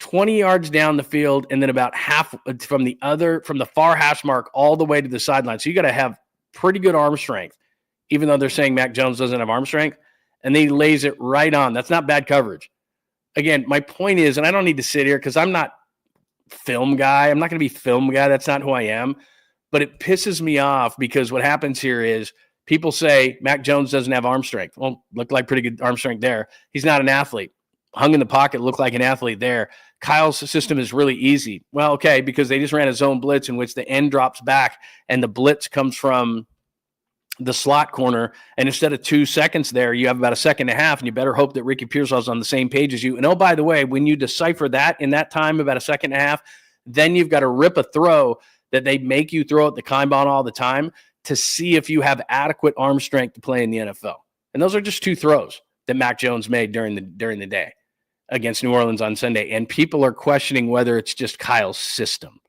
20 yards down the field and then about half from the far hash mark all the way to the sideline. So you got to have pretty good arm strength, even though they're saying Mac Jones doesn't have arm strength. And then he lays it right on. That's not bad coverage. Again, my point is, and I don't need to sit here because I'm not film guy. I'm not going to be film guy. That's not who I am. But it pisses me off because what happens here is people say Mac Jones doesn't have arm strength. Well, looked like pretty good arm strength there. He's not an athlete. Hung in the pocket, looked like an athlete there. Kyle's system is really easy. Well, okay, because they just ran a zone blitz in which the end drops back and the blitz comes from the slot corner. And instead of 2 seconds there, you have about 1.5 seconds, and you better hope that Ricky Pearsall's on the same page as you. And oh, by the way, when you decipher that in that time, about 1.5 seconds, then you've got to rip a throw that they make you throw at the combine all the time to see if you have adequate arm strength to play in the NFL. And those are just 2 throws that Mac Jones made during the day against New Orleans on Sunday. And people are questioning whether it's just Kyle's system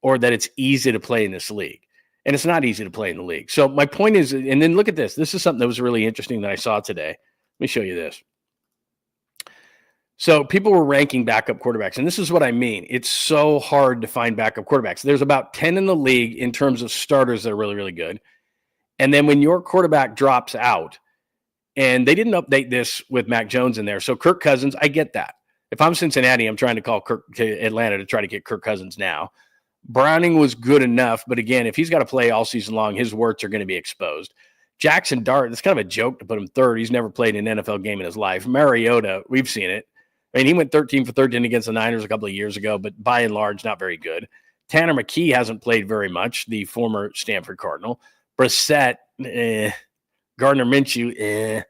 or that it's easy to play in this league. And it's not easy to play in the league. So my point is, and then look at this. This is something that was really interesting that I saw today. Let me show you this. So people were ranking backup quarterbacks, and this is what I mean. It's so hard to find backup quarterbacks. There's about 10 in the league in terms of starters that are really, really good. And then when your quarterback drops out, and they didn't update this with Mac Jones in there. So Kirk Cousins, I get that. If I'm Cincinnati, I'm trying to call Kirk to Atlanta to try to get Kirk Cousins now. Browning was good enough, but again, if he's got to play all season long, his warts are going to be exposed. Jackson Dart, it's kind of a joke to put him third. He's never played an NFL game in his life. Mariota, we've seen it. I mean, he went 13 for 13 against the Niners a couple of years ago, but by and large, not very good. Tanner McKee hasn't played very much, the former Stanford Cardinal. Brissett, Gardner Minshew,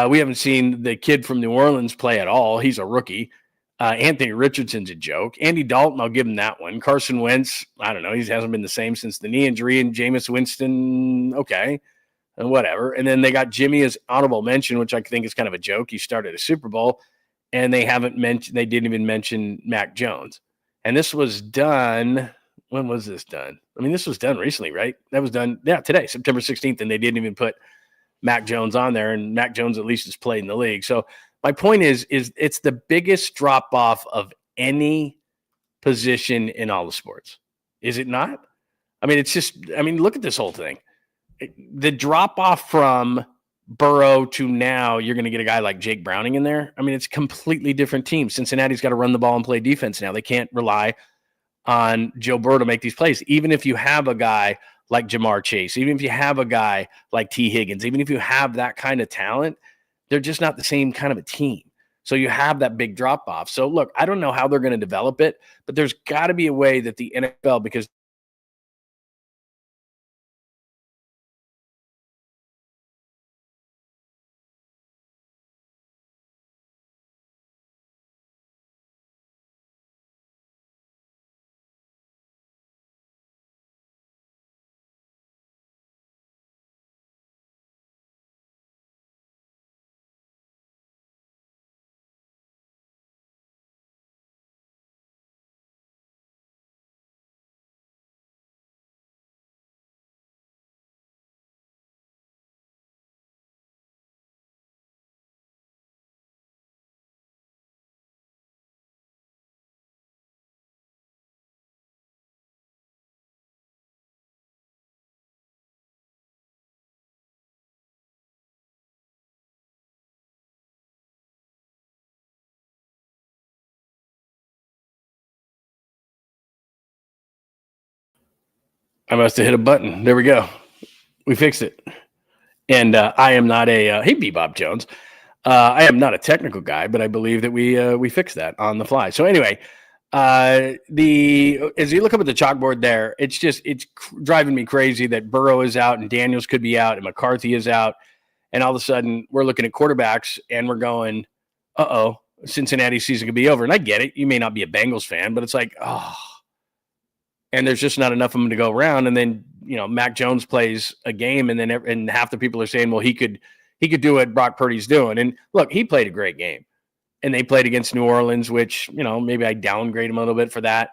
we haven't seen the kid from New Orleans play at all. He's a rookie. Anthony Richardson's a joke. Andy Dalton, I'll give him that one. Carson Wentz, I don't know. He hasn't been the same since the knee injury. And Jameis Winston, okay, and whatever. And then they got Jimmy as honorable mention, which I think is kind of a joke. He started a Super Bowl, and they didn't even mention Mac Jones. And this was done. When was this done? I mean, this was done recently, right? That was done, today, September 16th, and they didn't even put Mac Jones on there, and Mac Jones at least has played in the league. So my point is it's the biggest drop-off of any position in all the sports. Is it not? I mean, look at this whole thing. The drop-off from Burrow to now, you're going to get a guy like Jake Browning in there. I mean, it's a completely different team. Cincinnati's got to run the ball and play defense now. They can't rely on Joe Burrow to make these plays. Even if you have a guy like Jamar Chase, even if you have a guy like T. Higgins, even if you have that kind of talent, they're just not the same kind of a team. So you have that big drop-off. So, look, I don't know how they're going to develop it, but there's got to be a way that the NFL, because I must have hit a button. There we go. We fixed it. And I am not hey, Bebop Jones. I am not a technical guy, but I believe that we fixed that on the fly. So anyway, as you look up at the chalkboard there, it's driving me crazy that Burrow is out and Daniels could be out and McCarthy is out. And all of a sudden we're looking at quarterbacks and we're going, Cincinnati season could be over. And I get it. You may not be a Bengals fan, but it's like, and there's just not enough of them to go around. And then, Mac Jones plays a game and half the people are saying, well, he could do what Brock Purdy's doing. And look, he played a great game and they played against New Orleans, which, maybe I downgrade him a little bit for that,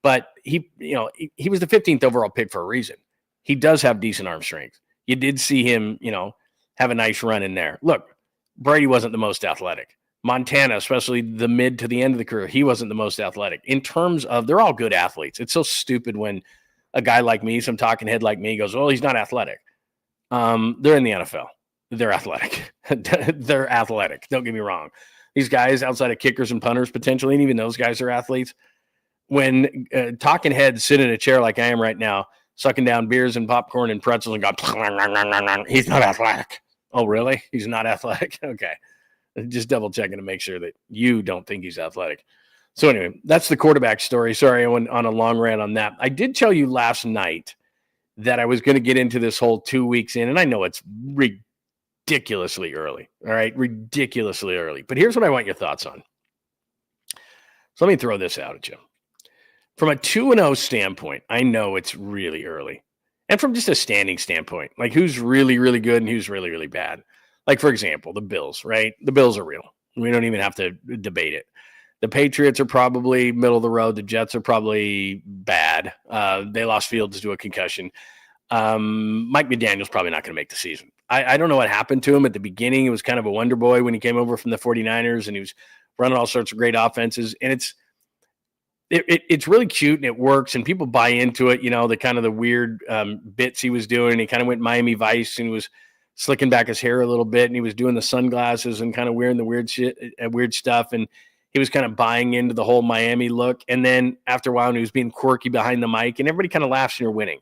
but he was the 15th overall pick for a reason. He does have decent arm strength. You did see him, have a nice run in there. Look, Brady wasn't the most athletic. Montana, especially the mid to the end of the career, he wasn't the most athletic. In terms of, they're all good athletes. It's so stupid when a guy like me, some talking head like me, goes, well, he's not athletic. They're in the NFL. They're athletic. They're athletic. Don't get me wrong. These guys outside of kickers and punters, potentially, and even those guys are athletes. When talking heads sit in a chair like I am right now, sucking down beers and popcorn and pretzels and go, he's not athletic. Oh, really? He's not athletic? Okay. Just double checking to make sure that you don't think he's athletic. So anyway, that's the quarterback story. Sorry, I went on a long rant on that. I did tell you last night that I was going to get into this whole 2 weeks in, and I know it's ridiculously early. All right, ridiculously early. But here's what I want your thoughts on. So let me throw this out at you. From a 2-0 standpoint, I know it's really early. And from just a standing standpoint, like who's really, really good and who's really, really bad. Like, for example, the Bills, right? The Bills are real. We don't even have to debate it. The Patriots are probably middle of the road. The Jets are probably bad. They lost Fields to a concussion. Mike McDaniel's probably not going to make the season. I don't know what happened to him at the beginning. It was kind of a wonder boy when he came over from the 49ers, and he was running all sorts of great offenses. And it's really cute, and it works, and people buy into it. The kind of the weird bits he was doing. He kind of went Miami Vice, and he was slicking back his hair a little bit, and he was doing the sunglasses and kind of wearing the weird stuff. And he was kind of buying into the whole Miami look. And then after a while, he was being quirky behind the mic, and everybody kind of laughs when you're winning.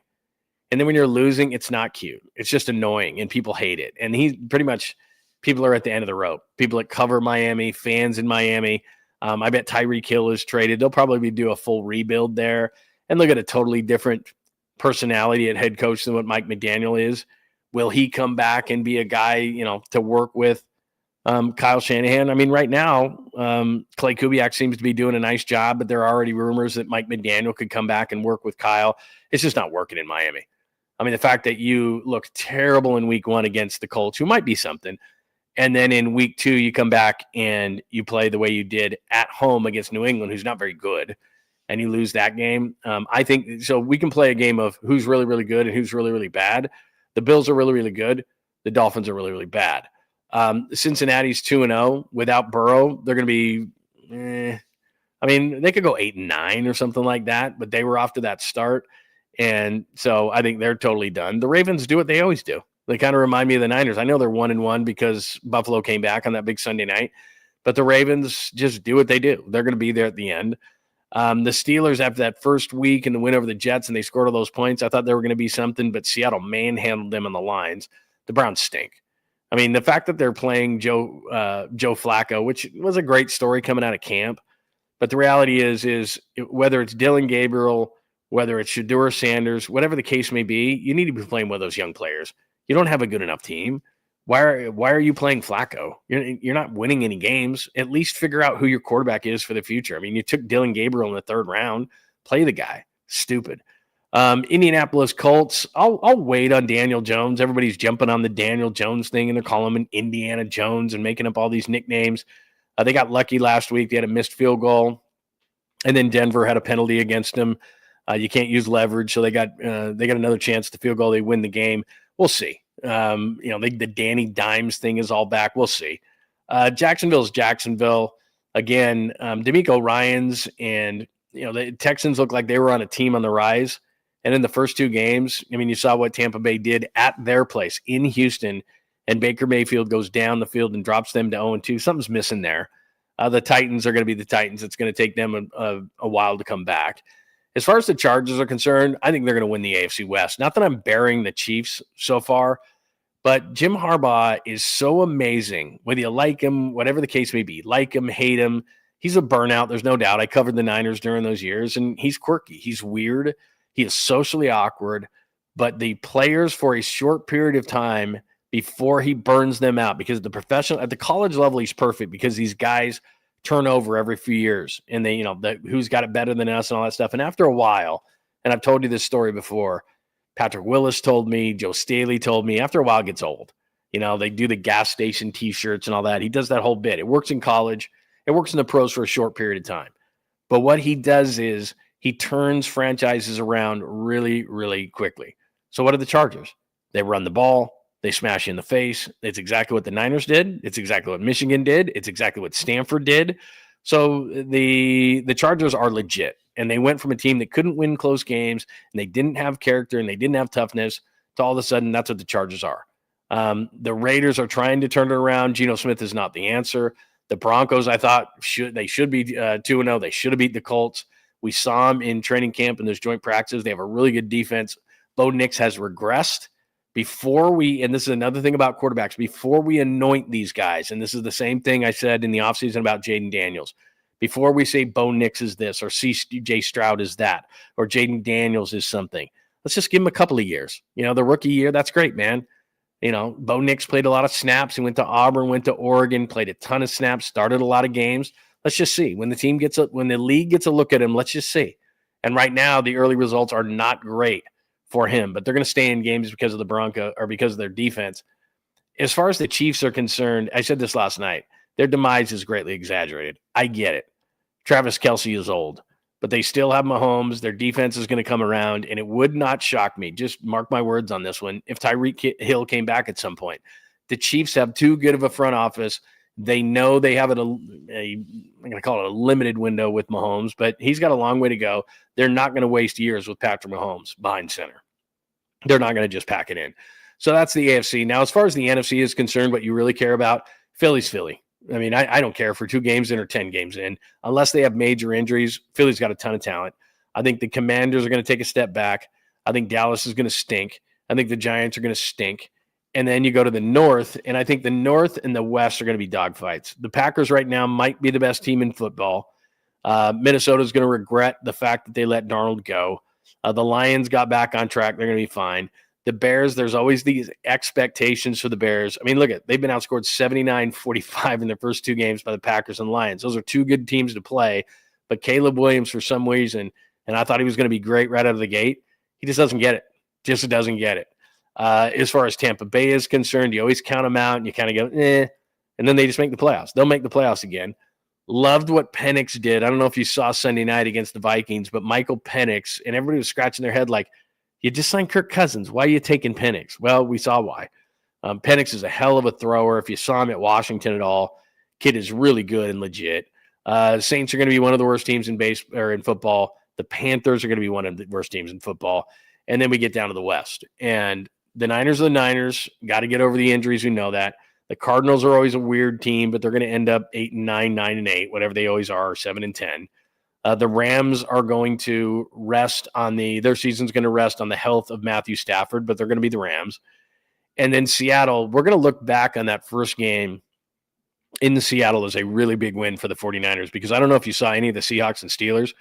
And then when you're losing, it's not cute. It's just annoying, and people hate it. And he pretty much, people are at the end of the rope. People that cover Miami, fans in Miami, I bet Tyreek Hill is traded. They'll probably do a full rebuild there and look at a totally different personality at head coach than what Mike McDaniel is. Will he come back and be a guy, to work with Kyle Shanahan? I mean, right now, Clay Kubiak seems to be doing a nice job, but there are already rumors that Mike McDaniel could come back and work with Kyle. It's just not working in Miami. I mean, the fact that you look terrible in week 1 against the Colts, who might be something, and then in week 2, you come back and you play the way you did at home against New England, who's not very good, and you lose that game. I think so. We can play a game of who's really, really good and who's really, really bad. The Bills are really, really good. The Dolphins are really, really bad. Cincinnati's 2-0 without Burrow. They're going to be, I mean, they could go 8-9 or something like that, but they were off to that start. And so I think they're totally done. The Ravens do what they always do. They kind of remind me of the Niners. I know they're 1-1 because Buffalo came back on that big Sunday night, but the Ravens just do what they do. They're going to be there at the end. The Steelers, after that first week and the win over the Jets, and they scored all those points, I thought they were going to be something, but Seattle manhandled them on the lines. The Browns stink. I mean, the fact that they're playing Joe Flacco, which was a great story coming out of camp, but the reality is whether it's Dylan Gabriel, whether it's Shedeur Sanders, whatever the case may be, you need to be playing with those young players. You don't have a good enough team. Why are you playing Flacco? You're not winning any games. At least figure out who your quarterback is for the future. I mean, you took Dylan Gabriel in the 3rd round. Play the guy. Stupid. Indianapolis Colts. I'll wait on Daniel Jones. Everybody's jumping on the Daniel Jones thing, and they're calling him Indiana Jones and making up all these nicknames. They got lucky last week. They had a missed field goal, and then Denver had a penalty against them. You can't use leverage, so they got another chance to field goal. They win the game. We'll see. The Danny Dimes thing is all back. We'll see. Jacksonville's Jacksonville. Again, DeMeco Ryans and, the Texans look like they were on a team on the rise. And in the first 2 games, I mean, you saw what Tampa Bay did at their place in Houston, and Baker Mayfield goes down the field and drops them to 0-2. Something's missing there. The Titans are going to be the Titans. It's going to take them a while to come back. As far as the Chargers are concerned, I think they're going to win the AFC West. Not that I'm burying the Chiefs so far, but Jim Harbaugh is so amazing. Whether you like him, whatever the case may be, like him, hate him, he's a burnout. There's no doubt. I covered the Niners during those years, and he's quirky. He's weird. He is socially awkward, but the players for a short period of time before he burns them out, because at the college level, he's perfect because these guys turn over every few years, and they, who's got it better than us and all that stuff. And after a while, and I've told you this story before, Patrick Willis told me, Joe Staley told me, after a while it gets old. They do the gas station T-shirts and all that. He does that whole bit. It works in college. It works in the pros for a short period of time. But what he does is he turns franchises around really, really quickly. So what are the Chargers? They run the ball. They smash you in the face. It's exactly what the Niners did. It's exactly what Michigan did. It's exactly what Stanford did. So the Chargers are legit. And they went from a team that couldn't win close games, and they didn't have character, and they didn't have toughness, to all of a sudden that's what the Chargers are. The Raiders are trying to turn it around. Geno Smith is not the answer. The Broncos, I thought, should be 2-0. They should have beat the Colts. We saw them in training camp and those joint practices. They have a really good defense. Bo Nix has regressed. And this is another thing about quarterbacks, before we anoint these guys, and this is the same thing I said in the offseason about Jaden Daniels, before we say Bo Nix is this, or C.J. Stroud is that, or Jaden Daniels is something, let's just give him a couple of years. The rookie year, that's great, man. Bo Nix played a lot of snaps. He went to Auburn, went to Oregon, played a ton of snaps, started a lot of games. Let's just see. When the league gets a look at him, let's just see. And right now, the early results are not great for him, but they're going to stay in games because of the Bronco, or because of their defense. As far as the Chiefs are concerned, I said this last night, their demise is greatly exaggerated. I get it. Travis Kelce is old, but they still have Mahomes. Their defense is going to come around, and it would not shock me, just mark my words on this one, if Tyreek Hill came back at some point. The Chiefs have too good of a front office. They know they have I'm going to call it a limited window with Mahomes, but he's got a long way to go. They're not going to waste years with Patrick Mahomes behind center. They're not going to just pack it in. So that's the AFC. Now, as far as the NFC is concerned, what you really care about, Philly's Philly. I mean, I don't care for 2 games in or 10 games in. Unless they have major injuries, Philly's got a ton of talent. I think the Commanders are going to take a step back. I think Dallas is going to stink. I think the Giants are going to stink. And then you go to the North, and I think the North and the West are going to be dogfights. The Packers right now might be the best team in football. Minnesota's going to regret the fact that they let Darnold go. The Lions got back on track. They're going to be fine. The Bears, there's always these expectations for the Bears. I mean, look, they've been outscored 79-45 in their first two games by the Packers and Lions. Those are two good teams to play. But Caleb Williams, for some reason, and I thought he was going to be great right out of the gate, he just doesn't get it. Just doesn't get it. As far as Tampa Bay is concerned, you always count them out and you kind of go, and then they just make the playoffs. They'll make the playoffs again. Loved what Penix did. I don't know if you saw Sunday night against the Vikings, but Michael Penix, and everybody was scratching their head like, you just signed Kirk Cousins. Why are you taking Penix? Well, we saw why. Penix is a hell of a thrower. If you saw him at Washington at all, kid is really good and legit. Saints are going to be one of the worst teams in football. The Panthers are going to be one of the worst teams in football. And then we get down to the West. And the Niners are the Niners. Got to get over the injuries. We know that. The Cardinals are always a weird team, but they're going to end up 8-9, 9-8, whatever they always are, 7-10. The Rams are going to rest on their season's going to rest on the health of Matthew Stafford, but they're going to be the Rams. And then Seattle, we're going to look back on that first game in Seattle as a really big win for the 49ers, because I don't know if you saw any of the Seahawks and Steelers.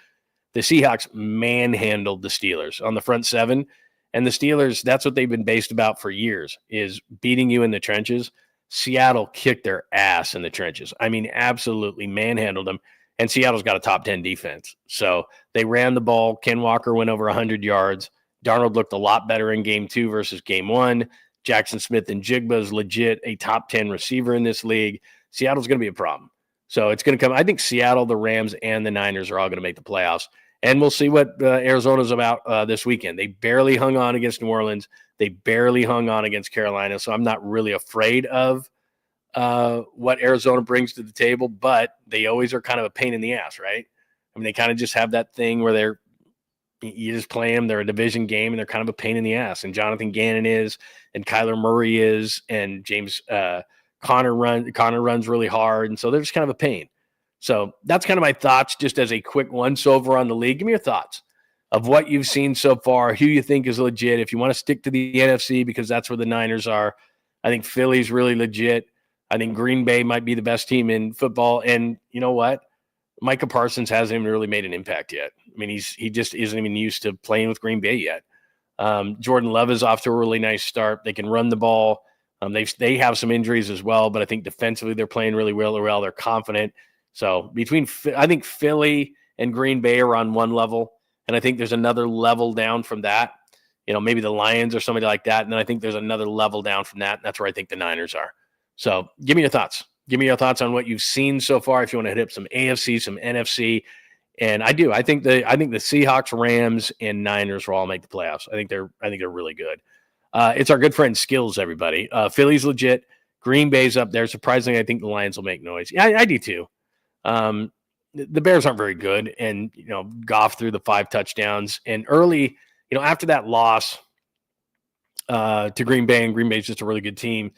The Seahawks manhandled the Steelers on the front seven. And the Steelers, that's what they've been based about for years, is beating you in the trenches. Seattle kicked their ass in the trenches. I mean, absolutely manhandled them. And Seattle's got a top 10 defense. So they ran the ball. Ken Walker went over 100 yards. Darnold looked a lot better in game 2 versus game 1. Jackson Smith and Jigba is legit a top 10 receiver in this league. Seattle's going to be a problem. So it's going to come. I think Seattle, the Rams, and the Niners are all going to make the playoffs. And we'll see what Arizona's about this weekend. They barely hung on against New Orleans. They barely hung on against Carolina. So I'm not really afraid of what Arizona brings to the table, but they always are kind of a pain in the ass, right? I mean, they kind of just have that thing where you just play them. They're a division game, and they're kind of a pain in the ass. And Jonathan Gannon is, and Kyler Murray is, and James Connor runs really hard, and so they're just kind of a pain. So that's kind of my thoughts, just as a quick once-over on the league. Give me your thoughts of what you've seen so far, who you think is legit. If you want to stick to the NFC, because that's where the Niners are, I think Philly's really legit. I think Green Bay might be the best team in football. And you know what? Micah Parsons hasn't even really made an impact yet. I mean, he just isn't even used to playing with Green Bay yet. Jordan Love is off to a really nice start. They can run the ball. They have some injuries as well, but I think defensively they're playing really well. They're confident. So I think Philly and Green Bay are on one level, and I think there's another level down from that. You know, maybe the Lions or somebody like that, and then I think there's another level down from that, and that's where I think the Niners are. So give me your thoughts. Give me your thoughts on what you've seen so far. If you want to hit up some AFC, some NFC, and I do. I think the Seahawks, Rams, and Niners will all make the playoffs. I think they're really good. It's our good friend Skills, everybody. Philly's legit. Green Bay's up there. Surprisingly, I think the Lions will make noise. Yeah, I do too. The Bears aren't very good, and Goff threw the 5 touchdowns. And early, after that loss to Green Bay, and Green Bay's just a really good team,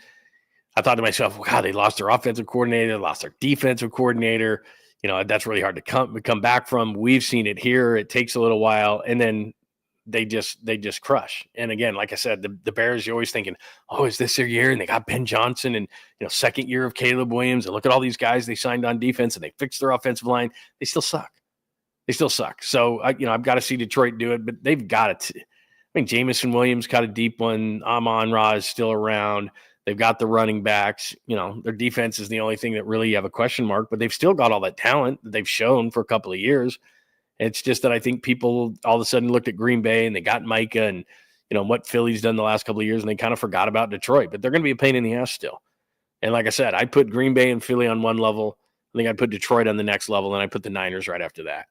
I thought to myself, well, God, they lost their offensive coordinator, they lost their defensive coordinator. That's really hard to come back from. We've seen it here. It takes a little while, and then they just crush. And again, like I said, the Bears, you're always thinking, oh, is this their year? And they got Ben Johnson and, second year of Caleb Williams, and look at all these guys they signed on defense, and they fixed their offensive line. They still suck. So, I've got to see Detroit do it, but they've got it. I mean, Jamison Williams caught a deep one. Amon-Ra is still around. They've got the running backs. Their defense is the only thing that really you have a question mark, but they've still got all that talent that they've shown for a couple of years. It's just that I think people all of a sudden looked at Green Bay and they got Micah and, what Philly's done the last couple of years, and they kind of forgot about Detroit. But they're going to be a pain in the ass still. And like I said, I put Green Bay and Philly on one level. I think I put Detroit on the next level, and I put the Niners right after that.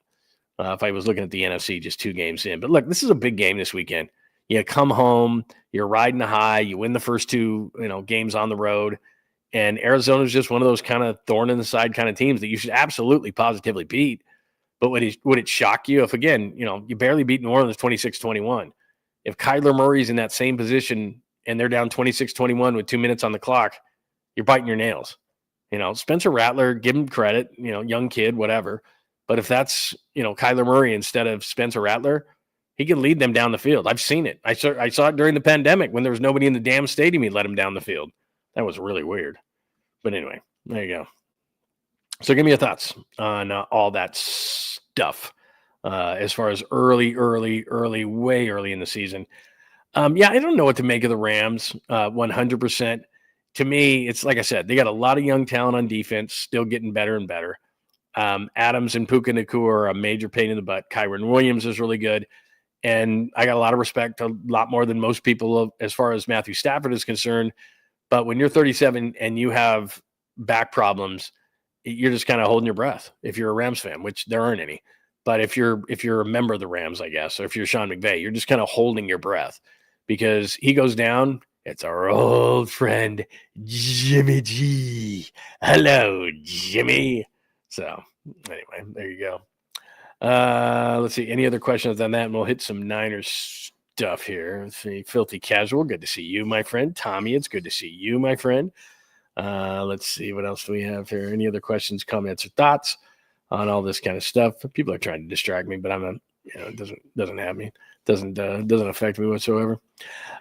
If I was looking at the NFC just 2 games in. But look, this is a big game this weekend. You come home, you're riding the high, you win the first 2 games on the road, and Arizona's just one of those kind of thorn in the side kind of teams that you should absolutely positively beat. But would it shock you if, again, you barely beat New Orleans 26-21? If Kyler Murray's in that same position and they're down 26-21 with 2 minutes on the clock, you're biting your nails. Spencer Rattler, give him credit, young kid, whatever. But if that's, Kyler Murray instead of Spencer Rattler, He can lead them down the field. I've seen it. I saw it during the pandemic when there was nobody in the damn stadium. He let him down the field. That was really weird. But anyway, there you go. So give me your thoughts on all that stuff as far as early, way early in the season. Yeah, I don't know what to make of the Rams 100%. To me, it's like I said, they got a lot of young talent on defense, still getting better and better. Adams and Puka Nacua are a major pain in the butt. Kyron Williams is really good. And I got a lot of respect, a lot more than most people as far as Matthew Stafford is concerned. But when you're 37 and you have back problems, you're just kind of holding your breath if you're a Rams fan, which there aren't any. But if you're a member of the Rams, I guess, or if you're Sean McVay, you're just kind of holding your breath because he goes down. It's our old friend, Jimmy G. Hello, Jimmy. So anyway, there you go. Let's see. Any other questions on that? And we'll hit some Niners stuff here. Let's see. Filthy Casual. Good to see you, my friend. Tommy, it's good to see you, my friend. Let's see. What else do we have here? Any other questions, comments, or thoughts on all this kind of stuff? People are trying to distract me, but I'm not, it doesn't have me. Doesn't affect me whatsoever.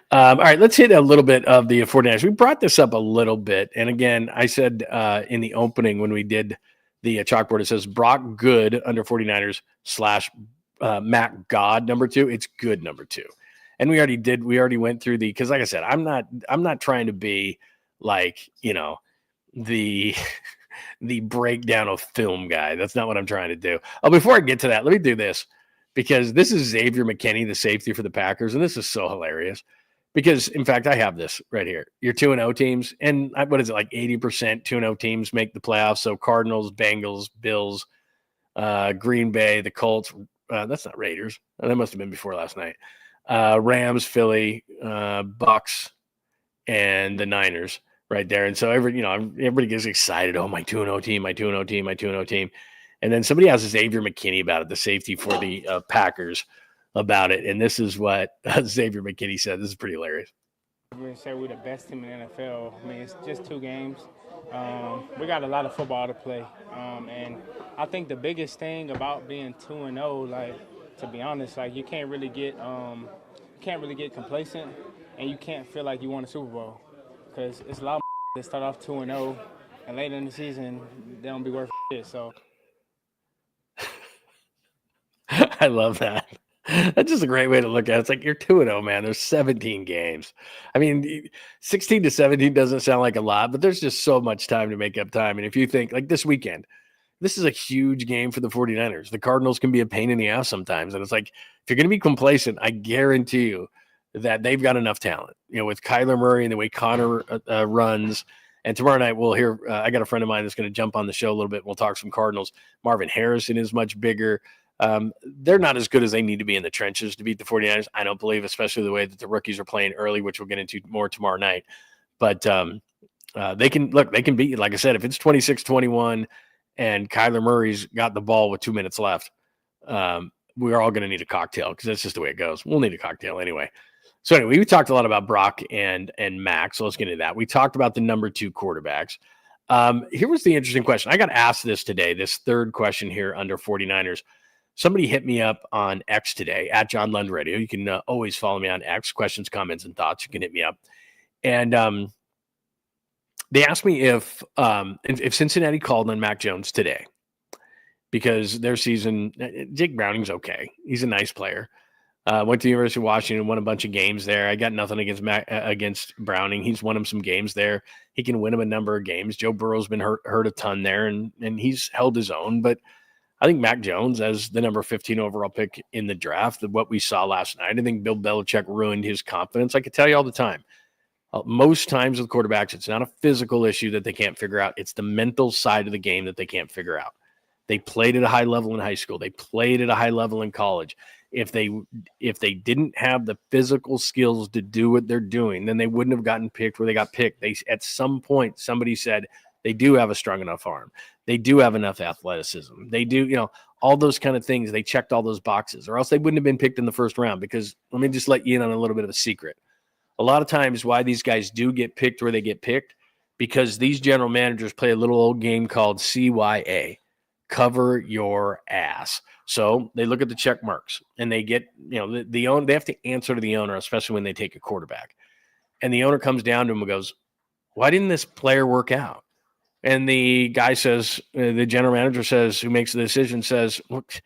All right, let's hit a little bit of the 49ers. We brought this up a little bit. And again, I said in the opening when we did the chalkboard, it says Brock good under 49ers / Mac God number 2. It's good number 2. And we already went through because like I said, I'm not trying to be like, the breakdown of film guy. That's not what I'm trying to do. Oh, before I get to that, let me do this because this is Xavier McKinney, the safety for the Packers. And this is so hilarious because in fact, I have this right here. Your 2-0 teams. And what is it? Like 80% 2-0 teams make the playoffs. So Cardinals, Bengals, Bills, Green Bay, the Colts. That's not Raiders. That must have been before last night. Rams, Philly, Bucks, and the Niners right there. And so everybody gets excited. Oh, my 2-0 team, my 2-0 team, my 2-0 team. And then somebody asks Xavier McKinney about it, the safety for the Packers about it. And this is what Xavier McKinney said. This is pretty hilarious. We say we're the best team in the NFL. I mean, it's just 2 games. We got a lot of football to play. And I think the biggest thing about being 2-0, like, to be honest, like you can't really get complacent and you can't feel like you won a Super Bowl. Because it's a lot of that start off 2-0 and later in the season they don't be worth shit. So I love that. That's just a great way to look at it. It's like you're 2-0, man. There's 17 games. I mean, 16 to 17 doesn't sound like a lot, but there's just so much time to make up time. And if you think like this weekend, this is a huge game for the 49ers. The Cardinals can be a pain in the ass sometimes. And it's like, if you're going to be complacent, I guarantee you that they've got enough talent, with Kyler Murray and the way Connor runs. And tomorrow night we'll hear, I got a friend of mine that's going to jump on the show a little bit. We'll talk some Cardinals. Marvin Harrison is much bigger. They're not as good as they need to be in the trenches to beat the 49ers. I don't believe, especially the way that the rookies are playing early, which we'll get into more tomorrow night. But they can beat, like I said, if it's 26-21 and Kyler Murray's got the ball with 2 minutes left, we're all going to need a cocktail because that's just the way it goes. We'll need a cocktail anyway. So anyway, we talked a lot about Brock and Mac, so let's get into that. We talked about the number 2 quarterbacks. Here was the interesting question. I got asked this today, this third question here under 49ers. Somebody hit me up on X today, at John Lund Radio. You can always follow me on X. Questions, comments, and thoughts. You can hit me up. And they asked me if Cincinnati called on Mac Jones today because their season, Jake Browning's okay. He's a nice player. Went to the University of Washington, won a bunch of games there. I got nothing against Browning. He's won him some games there. He can win him a number of games. Joe Burrow's been hurt a ton there, and he's held his own. But I think Mac Jones, as the number 15 overall pick in the draft, what we saw last night, I think Bill Belichick ruined his confidence. I could tell you all the time. Most times with quarterbacks, it's not a physical issue that they can't figure out. It's the mental side of the game that they can't figure out. They played at a high level in high school. They played at a high level in college. If they didn't have the physical skills to do what they're doing, then they wouldn't have gotten picked where they got picked. At some point, somebody said they do have a strong enough arm. They do have enough athleticism. They do, all those kind of things. They checked all those boxes, or else they wouldn't have been picked in the first round. Because let me just let you in on a little bit of a secret. A lot of times why these guys do get picked where they get picked, because these general managers play a little old game called CYA, cover your ass. So they look at the check marks and they get, the owner, they have to answer to the owner, especially when they take a quarterback. And the owner comes down to him and goes, why didn't this player work out? And the guy says, the general manager says, who makes the decision says, look,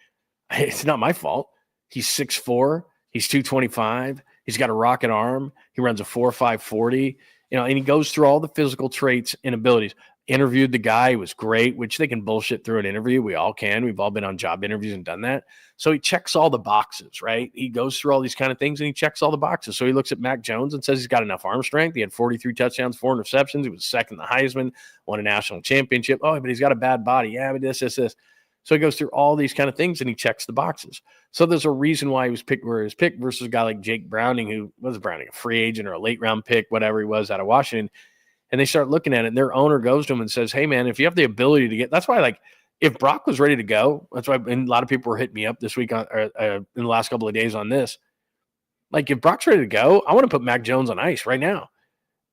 it's not my fault. He's 6'4", he's 225, he's got a rocket arm, he runs a 4.5 40, and he goes through all the physical traits and abilities. Interviewed the guy, was great, which they can bullshit through an interview. We all can. We've all been on job interviews and done that. So he checks all the boxes, right? He goes through all these kind of things and he checks all the boxes. So he looks at Mac Jones and says he's got enough arm strength. He had 43 touchdowns, 4 interceptions. He was second in the Heisman, won a national championship. Oh, but he's got a bad body. Yeah, but this. So he goes through all these kind of things and he checks the boxes. So there's a reason why he was picked where he was picked versus a guy like Jake Browning, who was Browning, a free agent or a late round pick, whatever he was out of Washington. And they start looking at it, and their owner goes to him and says, hey, man, if you have the ability to get – that's why, like, if Brock was ready to go, that's why – and a lot of people were hitting me up this week in the last couple of days on this. Like, if Brock's ready to go, I want to put Mac Jones on ice right now.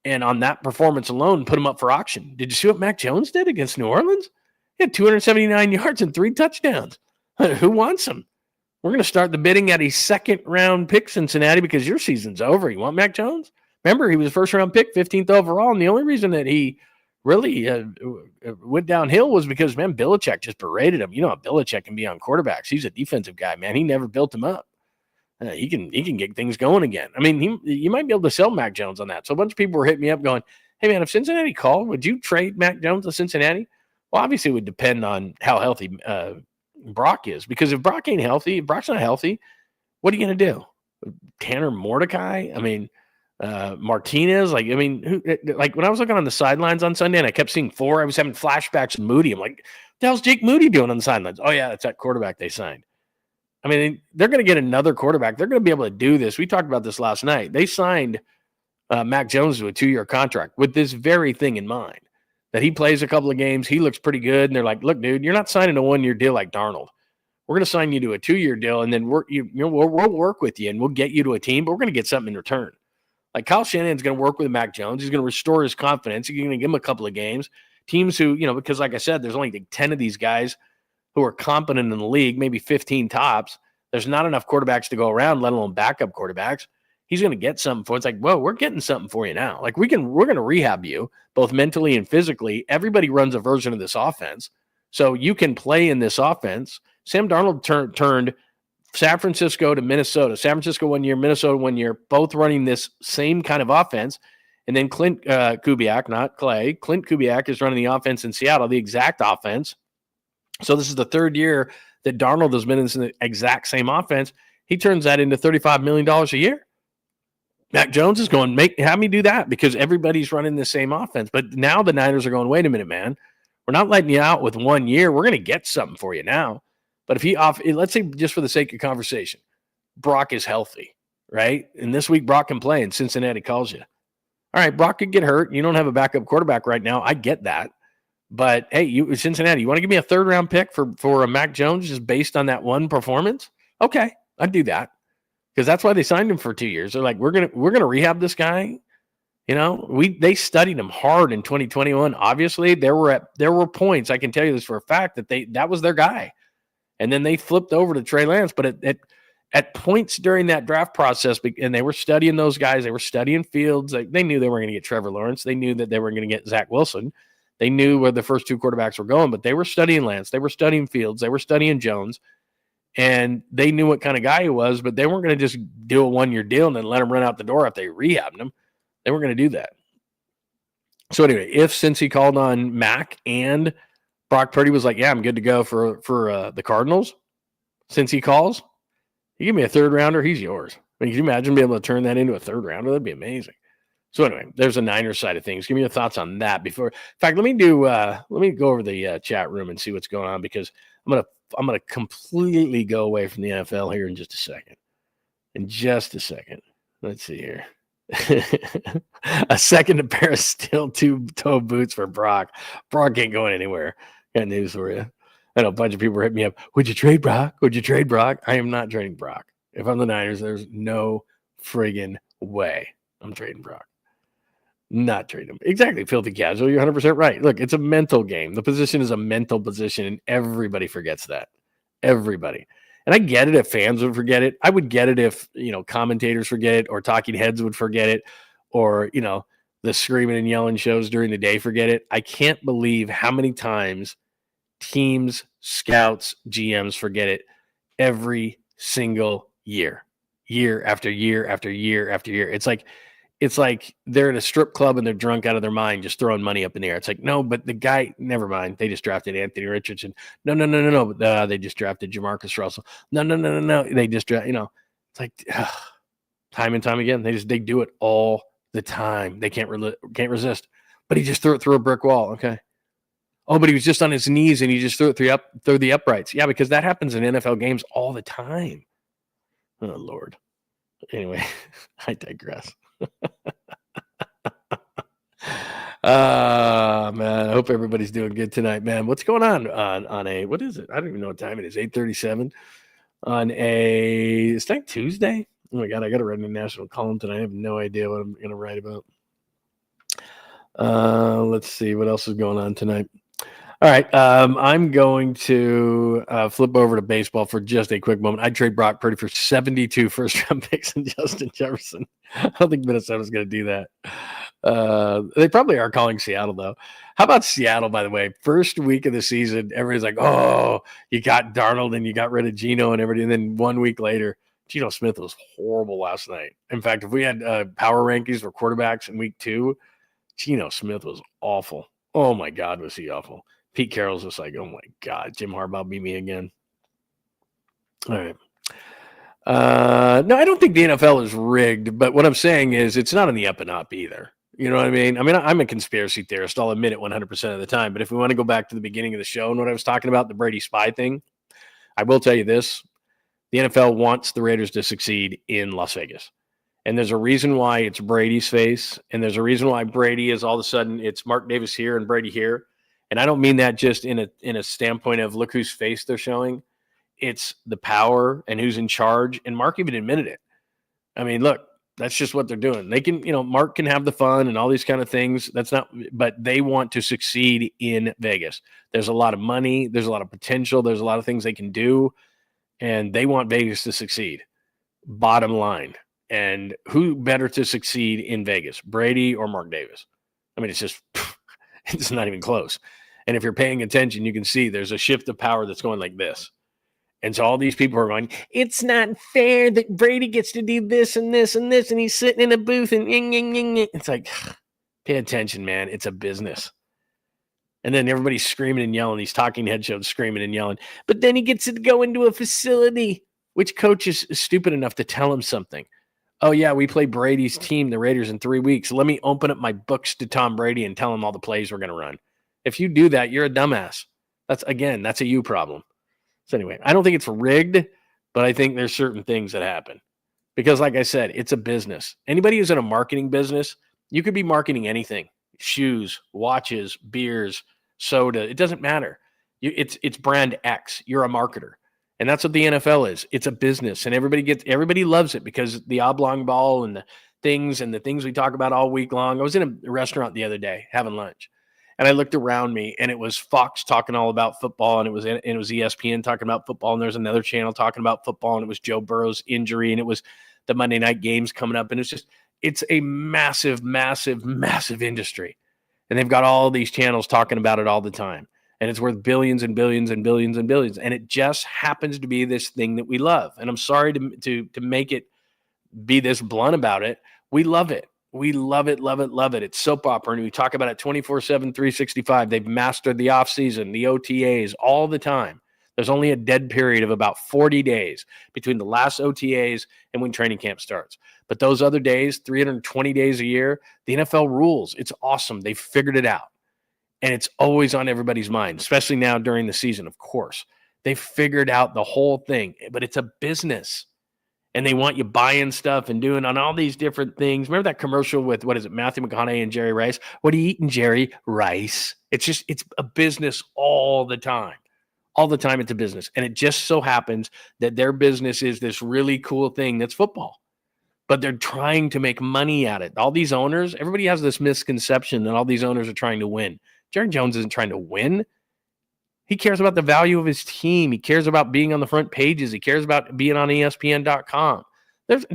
And on that performance alone, put him up for auction. Did you see what Mac Jones did against New Orleans? He had 279 yards and 3 touchdowns. Who wants him? We're going to start the bidding at a second-round pick, Cincinnati, because your season's over. You want Mac Jones? Remember, he was a first-round pick, 15th overall, and the only reason that he really went downhill was because, man, Belichick just berated him. You know how Belichick can be on quarterbacks. He's a defensive guy, man. He never built him up. He can get things going again. I mean, you might be able to sell Mac Jones on that. So a bunch of people were hitting me up going, hey, man, if Cincinnati called, would you trade Mac Jones to Cincinnati? Well, obviously it would depend on how healthy Brock is, because if Brock ain't healthy, if Brock's not healthy, what are you going to do? Tanner Mordecai? I mean, Martinez, like when I was looking on the sidelines on Sunday and I kept seeing 4, I was having flashbacks of Moody. I'm like, what the hell's Jake Moody doing on the sidelines? Oh, yeah, that's that quarterback they signed. I mean, they're going to get another quarterback. They're going to be able to do this. We talked about this last night. They signed Mac Jones to a 2-year contract with this very thing in mind, that he plays a couple of games. He looks pretty good. And they're like, look, dude, you're not signing a 1-year deal like Darnold. We're going to sign you to a 2-year deal, and then we'll work with you, and we'll get you to a team, but we're going to get something in return. Like Kyle Shanahan's going to work with Mac Jones. He's going to restore his confidence. He's going to give him a couple of games. Teams who, because like I said, there's only 10 of these guys who are competent in the league, maybe 15 tops. There's not enough quarterbacks to go around, let alone backup quarterbacks. He's going to get something for it. It's like, whoa, we're getting something for you now. Like we're going to rehab you both mentally and physically. Everybody runs a version of this offense. So you can play in this offense. Sam Darnold turned San Francisco to Minnesota. San Francisco 1 year, Minnesota 1 year, both running this same kind of offense. And then Clint Kubiak, not Clay, Clint Kubiak is running the offense in Seattle, the exact offense. So this is the 3rd year that Darnold has been in the exact same offense. He turns that into $35 million a year. Mac Jones is going, have me do that, because everybody's running the same offense. But now the Niners are going, wait a minute, man. We're not letting you out with 1 year. We're going to get something for you now. But if let's say, just for the sake of conversation, Brock is healthy, right? And this week Brock can play and Cincinnati calls you. All right, Brock could get hurt. You don't have a backup quarterback right now. I get that. But hey, Cincinnati, you want to give me a 3rd-round pick for a Mac Jones just based on that one performance? Okay, I'd do that, because that's why they signed him for 2 years. They're like, we're gonna rehab this guy. They studied him hard in 2021. Obviously, there were points, I can tell you this for a fact, that was their guy. And then they flipped over to Trey Lance. But at points during that draft process, and they were studying those guys, they were studying Fields. They knew they were going to get Trevor Lawrence. They knew that they were going to get Zach Wilson. They knew where the first 2 quarterbacks were going, but they were studying Lance. They were studying Fields. They were studying Jones. And they knew what kind of guy he was, but they weren't going to just do a 1-year deal and then let him run out the door if they rehabbed him. They weren't going to do that. So anyway, since he called on Mac and Brock Purdy was like, yeah, I'm good to go for the Cardinals, since he calls, you give me a 3rd-rounder, he's yours. I mean, can you imagine being able to turn that into a 3rd-rounder? That'd be amazing. So anyway, there's a Niners side of things. Give me your thoughts on that before. In fact, let me go over the chat room and see what's going on, because I'm gonna completely go away from the NFL here in just a second. Let's see here. A second pair of steel-toe boots for Brock. Brock ain't going anywhere. Got news for you. I know a bunch of people hit me up. Would you trade Brock? I am not trading Brock. If I'm the Niners, there's no friggin' way I'm trading Brock. Not trade him. Exactly. Filthy casual. You're 100% right. Look, it's a mental game. The position is a mental position, and everybody forgets that. Everybody. And I get it if fans would forget it. I would get it if, commentators forget it, or talking heads would forget it, or, the screaming and yelling shows during the day forget it. I can't believe how many times teams, scouts, GMs forget it every single year after year after year after year. It's like they're at a strip club and they're drunk out of their mind, just throwing money up in the air. It's like, no, but the guy, never mind. They just drafted Anthony Richardson. No. They just drafted Jamarcus Russell. No. They just it's like time and time again. They do it all the time. They can't resist. But he just threw it through a brick wall. Okay. Oh, but he was just on his knees and he just threw it through the uprights. Yeah, because that happens in NFL games all the time. Oh, Lord. Anyway, I digress. Man, I hope everybody's doing good tonight, man. What's going on what is it? I don't even know what time it is. 8:37 on it's like Tuesday. Oh my God, I got to write a national column tonight. I have no idea what I'm going to write about. Let's see what else is going on tonight. All right, I'm going to flip over to baseball for just a quick moment. I'd trade Brock Purdy for 72 first-round picks and Justin Jefferson. I don't think Minnesota's going to do that. They probably are calling Seattle, though. How about Seattle, by the way? First week of the season, everybody's like, oh, you got Darnold and you got rid of Geno and everything. And then 1 week later, Geno Smith was horrible last night. In fact, if we had power rankings for quarterbacks in week 2, Geno Smith was awful. Oh, my God, was he awful. Pete Carroll's just like, oh, my God, Jim Harbaugh beat me again. All right. No, I don't think the NFL is rigged, but what I'm saying is it's not on the up and up either. You know what I mean? I'm a conspiracy theorist. I'll admit it 100% of the time. But if we want to go back to the beginning of the show and what I was talking about, the Brady spy thing, I will tell you this. The NFL wants the Raiders to succeed in Las Vegas. And there's a reason why it's Brady's face. And there's a reason why Brady is all of a sudden it's Mark Davis here and Brady here. And I don't mean that just in a standpoint of look whose face they're showing. It's the power and who's in charge. And Mark even admitted it. I mean, look, that's just what they're doing. They can, Mark can have the fun and all these kind of things. But they want to succeed in Vegas. There's a lot of money. There's a lot of potential. There's a lot of things they can do. And they want Vegas to succeed. Bottom line. And who better to succeed in Vegas, Brady or Mark Davis? I mean, it's not even close. And if you're paying attention, you can see there's a shift of power that's going like this. And so all these people are going, it's not fair that Brady gets to do this and this and this, and he's sitting in a booth and it's like, pay attention, man. It's a business. And then everybody's screaming and yelling. These talking head shows screaming and yelling. But then he gets to go into a facility. Which coach is stupid enough to tell him something? Oh, yeah, we play Brady's team, the Raiders, in 3 weeks. Let me open up my books to Tom Brady and tell him all the plays we're going to run. If you do that, you're a dumbass. That's a you problem. So anyway, I don't think it's rigged, but I think there's certain things that happen. Because like I said, it's a business. Anybody who's in a marketing business, you could be marketing anything. Shoes, watches, beers, soda. It doesn't matter. It's brand X. You're a marketer. And that's what the NFL is. It's a business. And everybody loves it because the oblong ball and the things we talk about all week long. I was in a restaurant the other day having lunch. And I looked around me, and it was Fox talking all about football, and it was ESPN talking about football, and there's another channel talking about football, and it was Joe Burrow's injury, and it was the Monday night games coming up, and it's a massive, massive, massive industry. And they've got all these channels talking about it all the time, and it's worth billions and billions and billions and billions, and it just happens to be this thing that we love. And I'm sorry to make it be this blunt about it. We love it. We love it, love it, love it. It's soap opera, and we talk about it 24/7, 365. They've mastered the offseason, the OTAs, all the time. There's only a dead period of about 40 days between the last OTAs and when training camp starts. But those other days, 320 days a year, the NFL rules. It's awesome. They figured it out. And it's always on everybody's mind, especially now during the season, of course. They figured out the whole thing, but it's a business. And they want you buying stuff and doing on all these different things. Remember that commercial with, Matthew McConaughey and Jerry Rice? What are you eating, Jerry? Rice. It's a business all the time. All the time it's a business. And it just so happens that their business is this really cool thing that's football. but they're trying to make money at it. All these owners, everybody has this misconception that all these owners are trying to win. Jerry Jones isn't trying to win. He cares about the value of his team. He cares about being on the front pages. He cares about being on ESPN.com.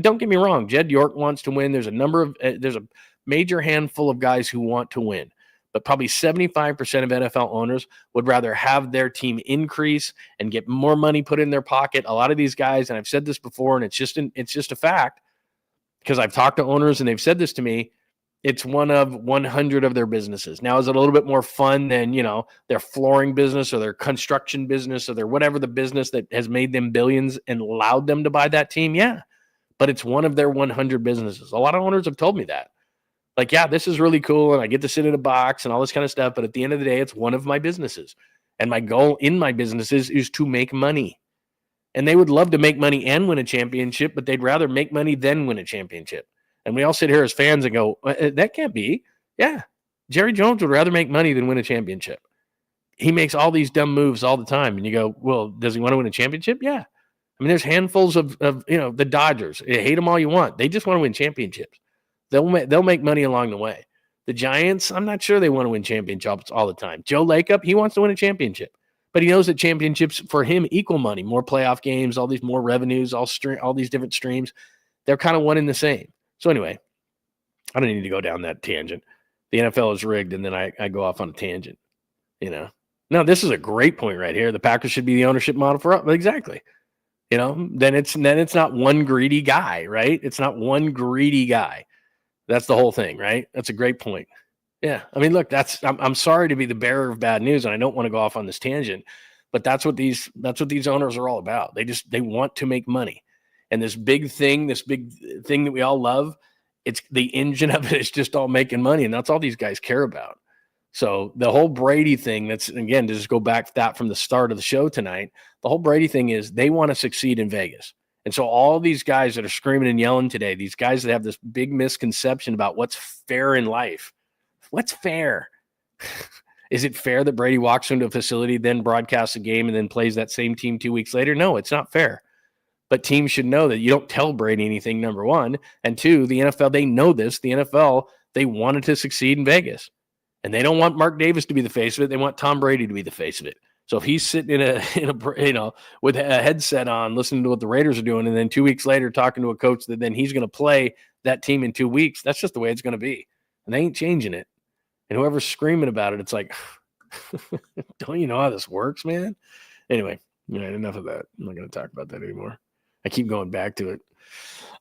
Don't get me wrong. Jed York wants to win. There's a major handful of guys who want to win, but probably 75% of NFL owners would rather have their team increase and get more money put in their pocket. A lot of these guys, and I've said this before, and it's just a fact, because I've talked to owners and they've said this to me, it's one of 100 of their businesses. Now, is it a little bit more fun than, their flooring business or their construction business or their whatever the business that has made them billions and allowed them to buy that team? Yeah, but it's one of their 100 businesses. A lot of owners have told me that. Like, yeah, this is really cool and I get to sit in a box and all this kind of stuff, but at the end of the day, it's one of my businesses. And my goal in my businesses is to make money. And they would love to make money and win a championship, but they'd rather make money than win a championship. And we all sit here as fans and go, that can't be. Yeah, Jerry Jones would rather make money than win a championship. He makes all these dumb moves all the time. And you go, well, does he want to win a championship? Yeah. I mean, there's handfuls of the Dodgers. You hate them all you want. They just want to win championships. They'll make money along the way. The Giants, I'm not sure they want to win championships all the time. Joe Lacob, he wants to win a championship. But he knows that championships for him equal money, more playoff games, all these more revenues, all these different streams. They're kind of one and the same. So anyway, I don't need to go down that tangent. The NFL is rigged, and then I go off on a tangent. No, this is a great point right here. The Packers should be the ownership model for exactly. Then it's not one greedy guy, right? It's not one greedy guy. That's the whole thing, right? That's a great point. Yeah, I mean, look, I'm sorry to be the bearer of bad news, and I don't want to go off on this tangent, but that's what these owners are all about. They want to make money, and this big thing that we all love, it's the engine of it is just all making money, and that's all these guys care about. So the whole Brady thing, that's again to just go back to that from the start of the show tonight. The whole Brady thing is they want to succeed in Vegas. And so all these guys that are screaming and yelling today, these guys that have this big misconception about what's fair in life. What's fair? Is it fair that Brady walks into a facility, then broadcasts a game, and then plays that same team 2 weeks later? No, it's not fair. But teams should know that you don't tell Brady anything, number one. And two, the NFL, they know this. The NFL, they wanted to succeed in Vegas. And they don't want Mark Davis to be the face of it. They want Tom Brady to be the face of it. So if he's sitting in a with a headset on, listening to what the Raiders are doing, and then 2 weeks later talking to a coach that then he's going to play that team in 2 weeks, that's just the way it's going to be. And they ain't changing it. And whoever's screaming about it, it's like, don't you know how this works, man? Anyway, enough of that. I'm not going to talk about that anymore. I keep going back to it.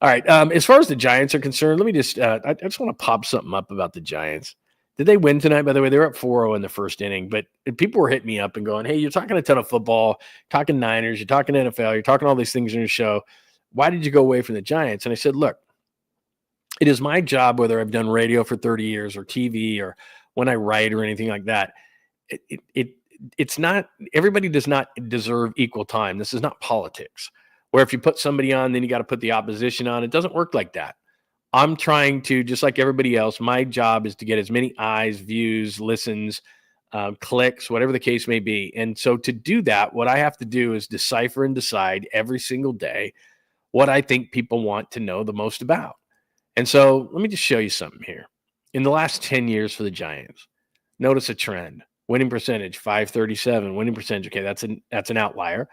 All right. As far as the Giants are concerned, let me just I just want to pop something up about the Giants. Did they win tonight? By the way, they were up 4-0 in the first inning, but people were hitting me up and going, hey, you're talking a ton of football, talking Niners, you're talking NFL, you're talking all these things in your show. Why did you go away from the Giants? And I said, look, it is my job, whether I've done radio for 30 years or TV or when I write or anything like that. It's not, everybody does not deserve equal time. This is not politics, where if you put somebody on, then you got to put the opposition on. It doesn't work like that. I'm trying to, just like everybody else, my job is to get as many eyes, views, listens, clicks, whatever the case may be. And so to do that, what I have to do is decipher and decide every single day what I think people want to know the most about. And so let me just show you something here. In the last 10 years for the Giants, notice a trend. Winning percentage, 537. Winning percentage, okay, that's an outlier.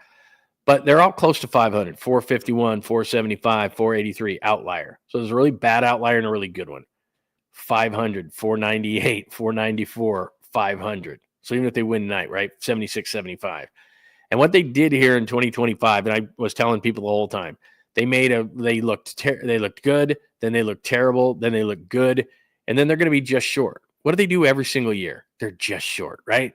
But they're all close to 500, 451, 475, 483, outlier. So there's a really bad outlier and a really good one. 500, 498, 494, 500. So even if they win tonight, right, 76, 75. And what they did here in 2025, and I was telling people the whole time, they looked good, then they looked terrible, then they looked good, and then they're going to be just short. What do they do every single year? They're just short, right?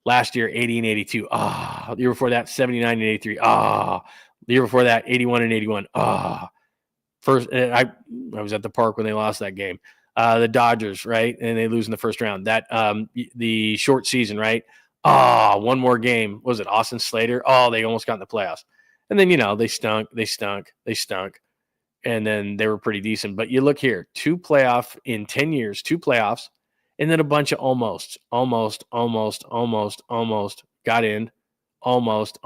Last year, 80 and 82. The year before that, 79 and 83. The year before that, 81 and 81. First, I was at the park when they lost that game. The Dodgers, right? And they lose in the first round. That the short season, right? One more game. Was it Austin Slater? They almost got in the playoffs. And then, they stunk. And then they were pretty decent. But you look here, 2 playoff in 10 years, 2 playoffs. And then a bunch of almost got in, almost.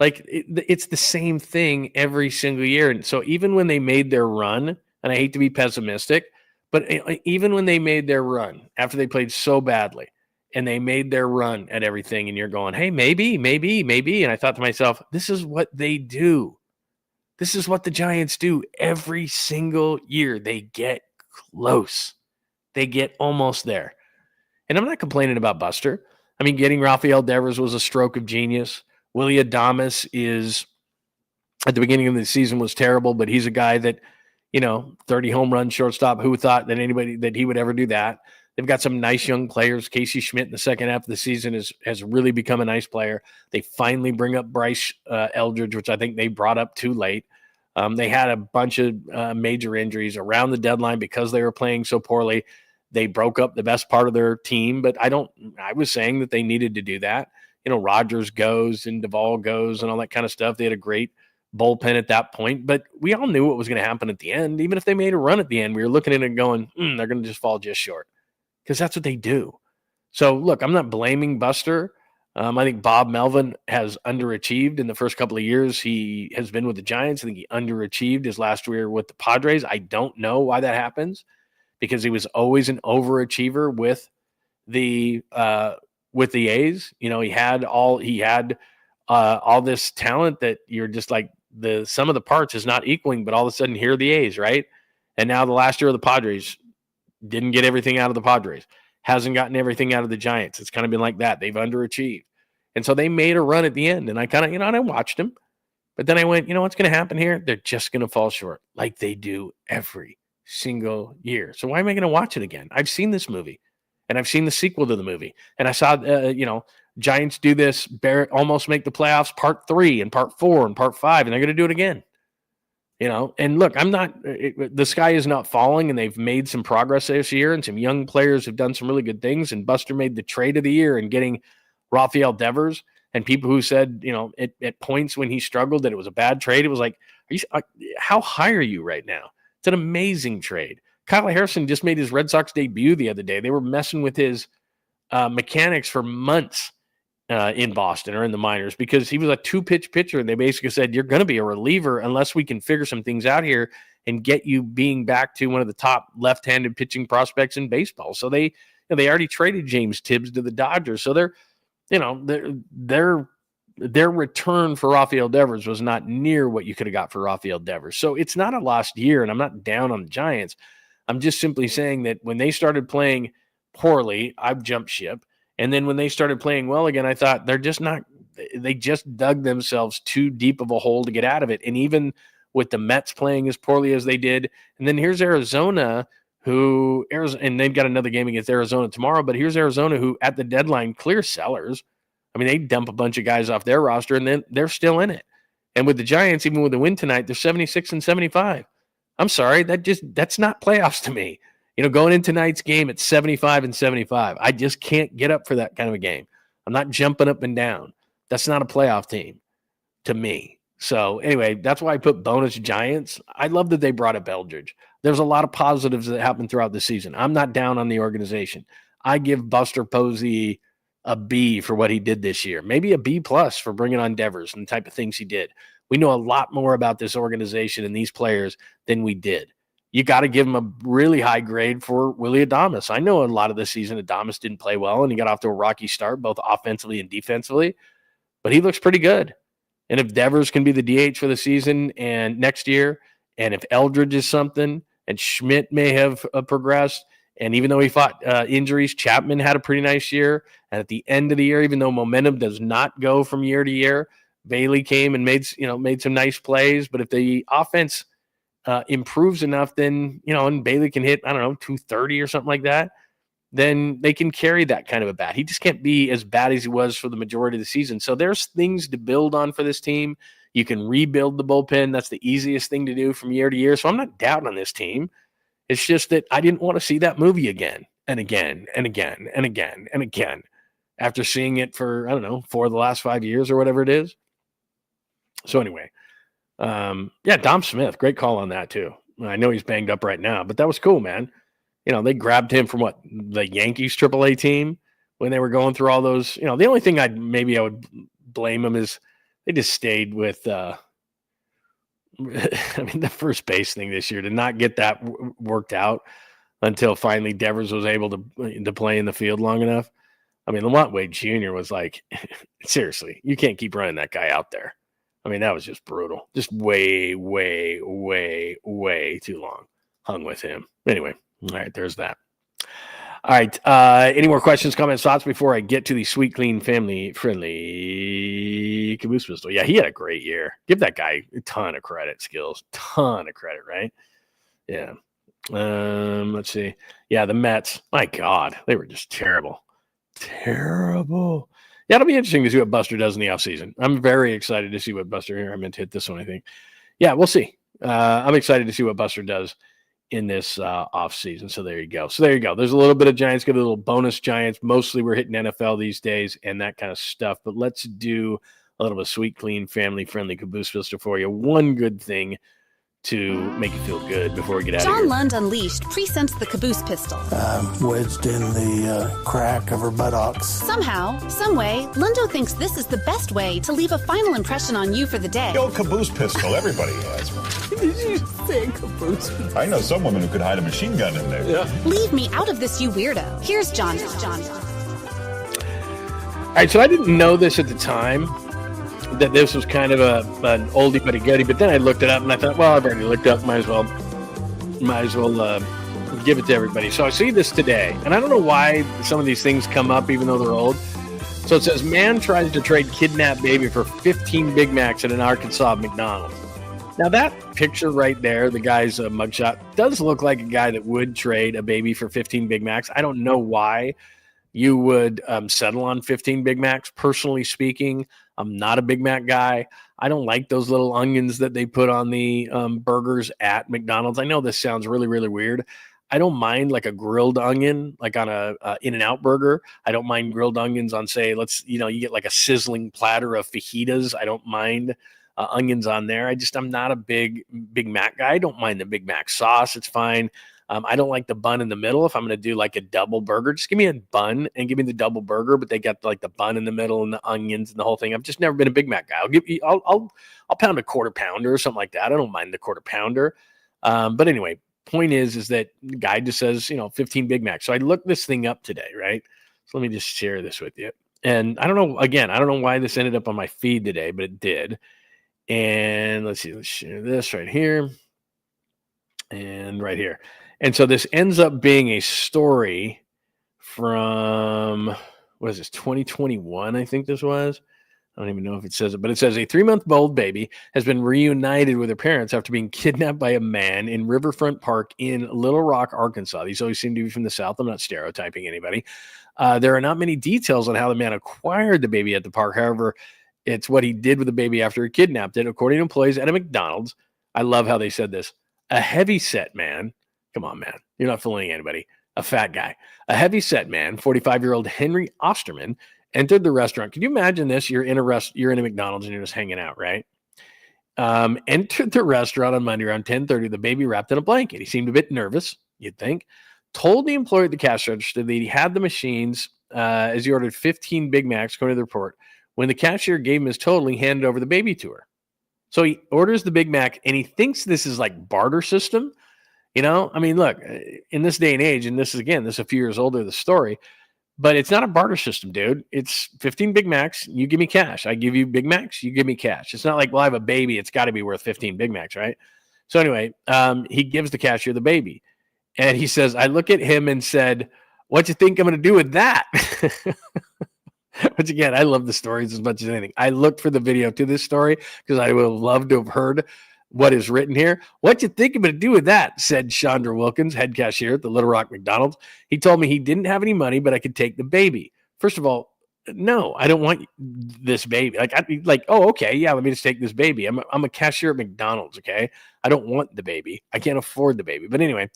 Like it's the same thing every single year. And so even when they made their run, and I hate to be pessimistic, but even when they made their run after they played so badly and they made their run at everything, and you're going, hey, maybe. And I thought to myself, this is what they do. This is what the Giants do every single year. They get close. They get almost there. And I'm not complaining about Buster. I mean, getting Rafael Devers was a stroke of genius. Willie Adames is, at the beginning of the season, was terrible, but he's a guy that, 30 home run shortstop. Who thought that he would ever do that? They've got some nice young players. Casey Schmidt in the second half of the season has really become a nice player. They finally bring up Bryce Eldridge, which I think they brought up too late. They had a bunch of major injuries around the deadline because they were playing so poorly. They broke up the best part of their team, but I was saying that they needed to do that. Rogers goes and Duvall goes and all that kind of stuff. They had a great bullpen at that point, but we all knew what was going to happen at the end. Even if they made a run at the end, we were looking at it and going, they're going to just fall just short, because that's what they do. So look, I'm not blaming Buster. I think Bob Melvin has underachieved in the first couple of years he has been with the Giants. I think he underachieved his last year with the Padres. I don't know why that happens, because he was always an overachiever with the A's. He had all this talent that you're just like, the sum of the parts is not equaling, but all of a sudden here are the A's, right? And now the last year of the Padres, didn't get everything out of the Padres, hasn't gotten everything out of the Giants. It's kind of been like that. They've underachieved. And so they made a run at the end, and I kind of, I watched them, but then I went, what's going to happen here? They're just going to fall short like they do every single year. So why am I going to watch it again? I've seen this movie, and I've seen the sequel to the movie, and I saw, Giants do this, almost make the playoffs, part 3 and part 4 and part 5, and they're going to do it again. And look, the sky is not falling, and they've made some progress this year, and some young players have done some really good things. And Buster made the trade of the year in getting Rafael Devers, and people who said, at points when he struggled that it was a bad trade, it was like, how high are you right now? It's an amazing trade. Kyle Harrison just made his Red Sox debut the other day. They were messing with his mechanics for months in Boston or in the minors, because he was a 2-pitch pitcher, and they basically said, you're going to be a reliever unless we can figure some things out here and get you being back to one of the top left-handed pitching prospects in baseball. So they already traded James Tibbs to the Dodgers. So their return for Rafael Devers was not near what you could have got for Rafael Devers. So it's not a lost year, and I'm not down on the Giants. I'm just simply saying that when they started playing poorly, I've jumped ship. And then when they started playing well again, I thought they just dug themselves too deep of a hole to get out of it. And even with the Mets playing as poorly as they did, and then here's Arizona, and they've got another game against Arizona tomorrow, but here's Arizona, who at the deadline, clear sellers. I mean, they dump a bunch of guys off their roster, and then they're still in it. And with the Giants, even with the win tonight, they're 76-75. I'm sorry, that's not playoffs to me. Going into tonight's game at 75-75, I just can't get up for that kind of a game. I'm not jumping up and down. That's not a playoff team to me. So anyway, that's why I put bonus Giants. I love that they brought up Eldridge. There's a lot of positives that happened throughout the season. I'm not down on the organization. I give Buster Posey a B for what he did this year, maybe a B+ for bringing on Devers and the type of things he did. We know a lot more about this organization and these players than we did. You got to give him a really high grade for Willie Adames. I know a lot of the season Adames didn't play well, and he got off to a rocky start, both offensively and defensively, but he looks pretty good. And if Devers can be the DH for the season and next year, and if Eldridge is something, and Schmidt may have progressed, and even though he fought injuries, Chapman had a pretty nice year. And at the end of the year, even though momentum does not go from year to year, Bailey came and made some nice plays. But if the offense improves enough, then, and Bailey can hit, 230 or something like that, then they can carry that kind of a bat. He just can't be as bad as he was for the majority of the season. So there's things to build on for this team. You can rebuild the bullpen. That's the easiest thing to do from year to year. So I'm not down on this team. It's just that I didn't want to see that movie again and again and again and again and again after seeing it for, for the last 5 years or whatever it is. So anyway, Dom Smith, great call on that too. I know he's banged up right now, but that was cool, man. They grabbed him from the Yankees AAA team when they were going through all those. The only thing I would blame him is They just stayed with, I mean, the first base thing this year, to not get that worked out until finally Devers was able to play in the field long enough. I mean, Lamont Wade Jr. was like, seriously, you can't keep running that guy out there. I mean, that was just brutal. Just way, way, way, way too long. Hung with him. Anyway, all right, there's that. All right, any more questions, comments, thoughts before I get to the sweet, clean, family-friendly Caboose pistol? Yeah, he had a great year. Give that guy a ton of credit, Skills. Ton of credit, right? Yeah. Let's see. Yeah, the Mets. My God, they were just terrible. Terrible. Yeah, it'll be interesting to see what Buster does in the offseason. I'm very excited to see what Buster here. I meant to hit this one, I think. Yeah, we'll see. I'm excited to see what Buster does in this offseason. So there you go. There's a little bit of Giants, get a little bonus Giants. Mostly we're hitting NFL these days and that kind of stuff. But let's do a little bit of sweet, clean, family-friendly Caboose pistol for you. One good thing to make you feel good before we get out of here. John Lund Unleashed presents the Caboose pistol. Wedged in the crack of her buttocks. Somehow, someway, Lundo thinks this is the best way to leave a final impression on you for the day. The old caboose pistol, everybody has one. Did you say caboose? I know some women who could hide a machine gun in there. Yeah. Leave me out of this, you weirdo. Here's John. All right, so I didn't know this at the time, that this was kind of an oldie but a goodie, but then I looked it up and I thought, well, I've already looked it up, might as well give it to everybody. So I see this today, and I don't know why some of these things come up even though they're old. So it says, man tries to trade kidnapped baby for 15 Big Macs at an Arkansas McDonald's. Now that picture right there, the guy's mugshot, does look like a guy that would trade a baby for 15 Big Macs. I don't know why you would settle on 15 Big Macs. Personally speaking, I'm not a Big Mac guy. I don't like those little onions that they put on the burgers at McDonald's. I know this sounds really, really weird. I don't mind like a grilled onion, like on a In-N-Out burger. I don't mind grilled onions on, say, you get like a sizzling platter of fajitas. I don't mind onions on there. I'm not a big Mac guy. I don't mind the Big Mac sauce. It's fine. I don't like the bun in the middle. If I'm going to do like a double burger, just give me a bun and give me the double burger. But they got like the bun in the middle and the onions and the whole thing. I've just never been a Big Mac guy. I'll pound a quarter pounder or something like that. I don't mind the quarter pounder. But anyway, point is that the guy just says, 15 Big Macs. So I looked this thing up today, right? So let me just share this with you. And I don't know why this ended up on my feed today, but it did. And let's share this right here and right here. And so this ends up being a story from, 2021, I think this was. I don't even know if it says it, but it says a 3-month-old baby has been reunited with her parents after being kidnapped by a man in Riverfront Park in Little Rock, Arkansas. These always seem to be from the South. I'm not stereotyping anybody. There are not many details on how the man acquired the baby at the park. However, it's what he did with the baby after he kidnapped it. According to employees at a McDonald's, I love how they said this, a heavy-set man. Come on, man. You're not fooling anybody. A fat guy. A heavy-set man, 45-year-old Henry Osterman, entered the restaurant. Can you imagine this? You're in a McDonald's and you're just hanging out, right? Entered the restaurant on Monday around 10:30. The baby wrapped in a blanket. He seemed a bit nervous, you'd think. Told the employee at the cash register that he had the machines as he ordered 15 Big Macs, according to the report. When the cashier gave him his total, he handed over the baby to her. So he orders the Big Mac, and he thinks this is like barter system. Look, in this day and age, and this is a few years older, the story, but it's not a barter system, dude. It's 15 Big Macs. You give me cash. I give you Big Macs. You give me cash. It's not like, well, I have a baby. It's got to be worth 15 Big Macs, right? So anyway, he gives the cashier the baby, and he says, I look at him and said, what you think I'm going to do with that? Which again, I love the stories as much as anything. I looked for the video to this story because I would have loved to have heard what is written here. What you think I'm going to do with that? Said Chandra Wilkins, head cashier at the Little Rock McDonald's. He told me he didn't have any money, but I could take the baby. First of all, no, I don't want this baby. I'd be like, oh, okay, yeah, let me just take this baby. I'm a cashier at McDonald's, okay? I don't want the baby. I can't afford the baby. But anyway,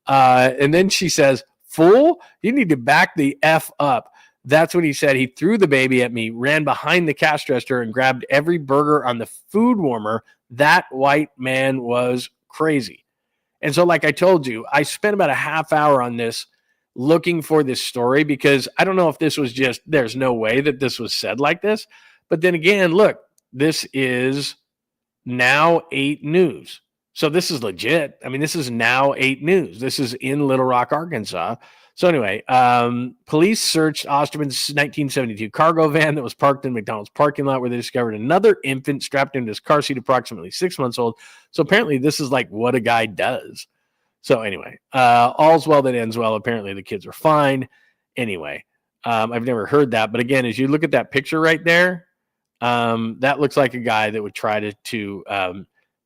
and then she says, fool, you need to back the F up. That's what he said. He threw the baby at me, ran behind the cash register, and grabbed every burger on the food warmer. That white man was crazy. And so, like I told you, I spent about a half hour on this looking for this story because I don't know if this was just, there's no way that this was said like this. But then again, look, This is Now 8 News. So this is legit. I mean, this is Now 8 News. This is in Little Rock, Arkansas. So anyway, police searched Osterman's 1972 cargo van that was parked in McDonald's parking lot, where they discovered another infant strapped into his car seat, approximately 6 months old. So apparently this is like what a guy does. So anyway, all's well that ends well. Apparently the kids are fine. Anyway, I've never heard that. But again, as you look at that picture right there, that looks like a guy that would try to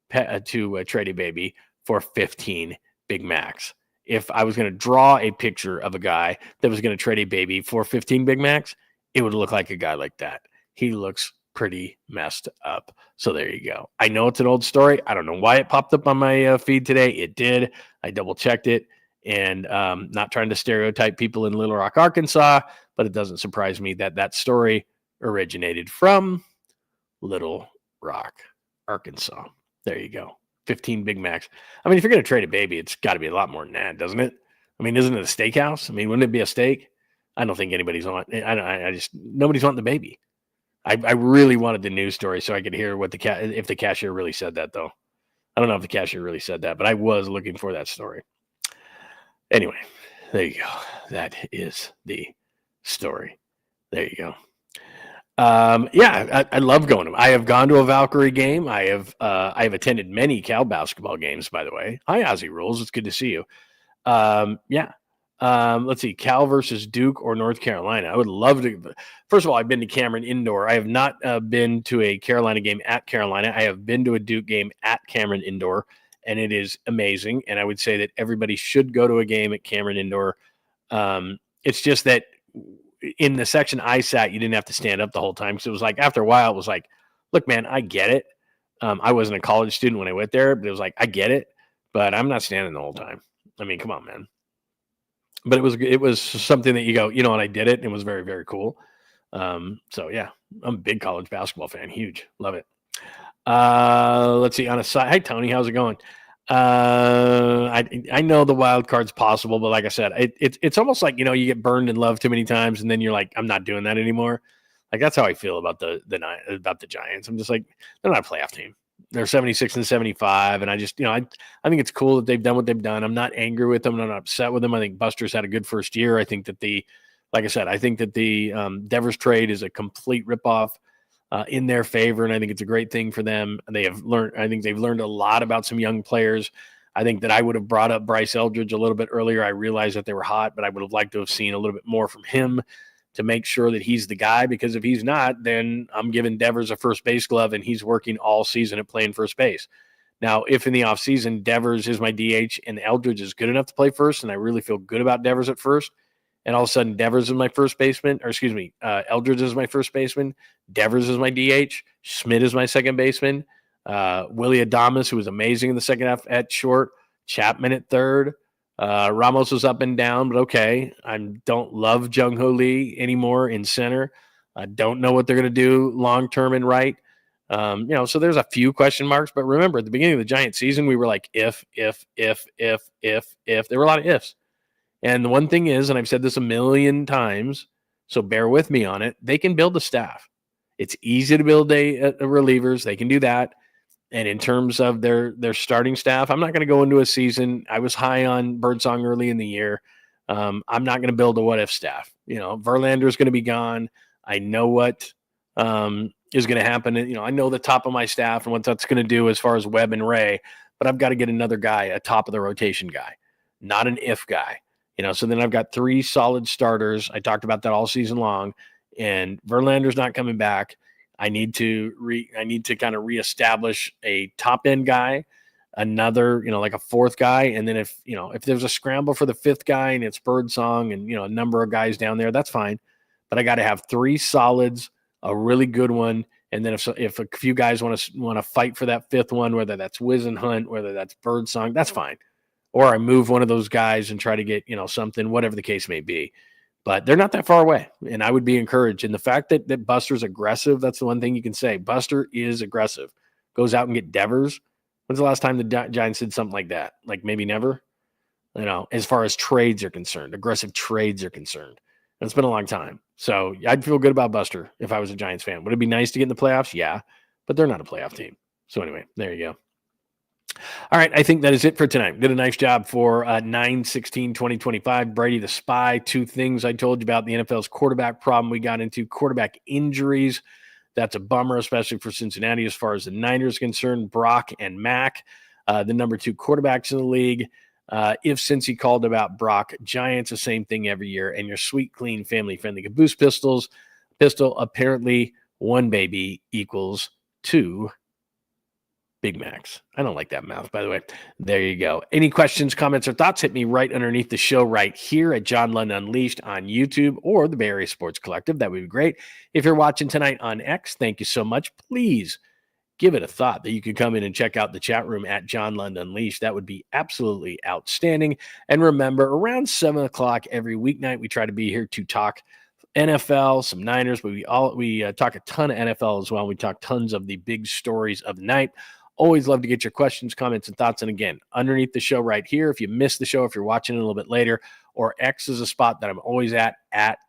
trade a baby for 15 Big Macs. If I was going to draw a picture of a guy that was going to trade a baby for 15 Big Macs, it would look like a guy like that. He looks pretty messed up. So there you go. I know it's an old story. I don't know why it popped up on my feed today. It did. I double checked it, and not trying to stereotype people in Little Rock, Arkansas, but it doesn't surprise me that that story originated from Little Rock, Arkansas. There you go. 15 Big Macs. I mean, if you're going to trade a baby, it's got to be a lot more than that, doesn't it? I mean, isn't it a steakhouse? I mean, wouldn't it be a steak? I don't think anybody's on. Nobody's wanting the baby. I really wanted the news story so I could hear what if the cashier really said that, though. I don't know if the cashier really said that, but I was looking for that story. Anyway, there you go. That is the story. There you go. I love going to them. I have gone to a Valkyrie game. I have attended many Cal basketball games, by the way. Hi, Aussie Rules. It's good to see you. Let's see, Cal versus Duke or North Carolina. I would love to. First of all, I've been to Cameron Indoor. I have not been to a Carolina game at Carolina. I have been to a Duke game at Cameron Indoor, and it is amazing. And I would say that everybody should go to a game at Cameron Indoor. It's just that in the section I sat, you didn't have to stand up the whole time. So it was like, after a while, it was like, look, man, I get it. I wasn't a college student when I went there, but it was like, I get it, but I'm not standing the whole time. I mean, come on, man. But it was something that you go, you know, and I did it. And it was very, very cool. So yeah, I'm a big college basketball fan. Huge. Love it. Let's see, on a side. Hi, Tony. How's it going? I know the wild card's possible, but like I said, it's almost like, you know, you get burned in love too many times, and then you're like, I'm not doing that anymore. Like, that's how I feel about the Giants. I'm just like, they're not a playoff team. They're 76-75, and I just, you know, I think it's cool that they've done what they've done. I'm not angry with them. I'm not upset with them. I think Buster's had a good first year. I think that the Devers trade is a complete ripoff in their favor, and I think it's a great thing for them. I think they've learned a lot about some young players. I think that I would have brought up Bryce Eldridge a little bit earlier. I realized that they were hot, but I would have liked to have seen a little bit more from him to make sure that he's the guy, because if he's not, then I'm giving Devers a first base glove, and he's working all season at playing first base. Now, if in the offseason Devers is my DH and Eldridge is good enough to play first, and I really feel good about Devers at first, and all of a sudden Devers is my first baseman, Eldridge is my first baseman, Devers is my DH, Schmidt is my second baseman, Willie Adames, who was amazing in the second half at short, Chapman at third, Ramos was up and down, but okay. I don't love Jung-Ho Lee anymore in center. I don't know what they're going to do long-term in right. So there's a few question marks, but remember at the beginning of the Giant season, we were like, if, there were a lot of ifs. And the one thing is, and I've said this a million times, so bear with me on it, they can build a staff. It's easy to build a relievers. They can do that. And in terms of their starting staff, I'm not going to go into a season. I was high on Birdsong early in the year. I'm not going to build a what-if staff. You know, Verlander is going to be gone. I know what is going to happen. You know, I know the top of my staff and what that's going to do as far as Webb and Ray, but I've got to get another guy, a top of the rotation guy, not an if guy. You know, so then I've got 3 solid starters. I talked about that all season long, and Verlander's not coming back. I need to kind of reestablish a top end guy, another, like a 4th guy. And then if there's a scramble for the 5th guy and it's Birdsong and, a number of guys down there, that's fine. But I got to have 3 solids, a really good one. And then if a few guys want to fight for that 5th one, whether that's Wiz and Hunt, whether that's Birdsong, that's fine. Or I move one of those guys and try to get, something, whatever the case may be. But they're not that far away, and I would be encouraged. And the fact that Buster's aggressive, that's the one thing you can say. Buster is aggressive. Goes out and get Devers. When's the last time the Giants did something like that? Like maybe never? As far as trades are concerned, aggressive trades are concerned. And it's been a long time. So I'd feel good about Buster if I was a Giants fan. Would it be nice to get in the playoffs? Yeah. but they're not a playoff team. So anyway, there you go. All right, I think that is it for tonight. Did a nice job for 9/16/2025. Brady the Spy. 2 things I told you about the NFL's quarterback problem we got into. Quarterback injuries. That's a bummer, especially for Cincinnati as far as the Niners are concerned. Brock and Mac, the number 2 quarterbacks in the league. If Cincy called about Brock, Giants, the same thing every year. And your sweet, clean, family-friendly Caboose pistol, apparently 1 baby equals 2 Big Macs. I don't like that mouth, by the way. There you go. Any questions, comments, or thoughts, hit me right underneath the show right here at John Lund Unleashed on YouTube or the Bay Area Sports Collective. That would be great. If you're watching tonight on X, thank you so much. Please give it a thought that you could come in and check out the chat room at John Lund Unleashed. That would be absolutely outstanding. And remember, around 7 o'clock every weeknight, we try to be here to talk NFL, some Niners, but we talk a ton of NFL as well. We talk tons of the big stories of the night. Always love to get your questions, comments, and thoughts. And again, underneath the show right here, if you missed the show, if you're watching it a little bit later, or X is a spot that I'm always at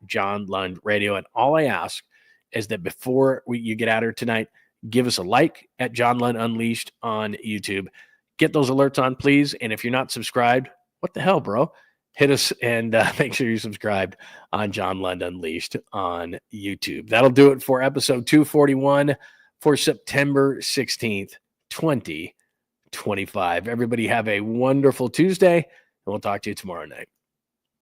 John Lund Radio. And all I ask is that before you get out here tonight, give us a like at John Lund Unleashed on YouTube. Get those alerts on, please. And if you're not subscribed, what the hell, bro? Hit us and make sure you're subscribed on John Lund Unleashed on YouTube. That'll do it for episode 241 for September 16th. 2025. Everybody have a wonderful Tuesday, and we'll talk to you tomorrow night.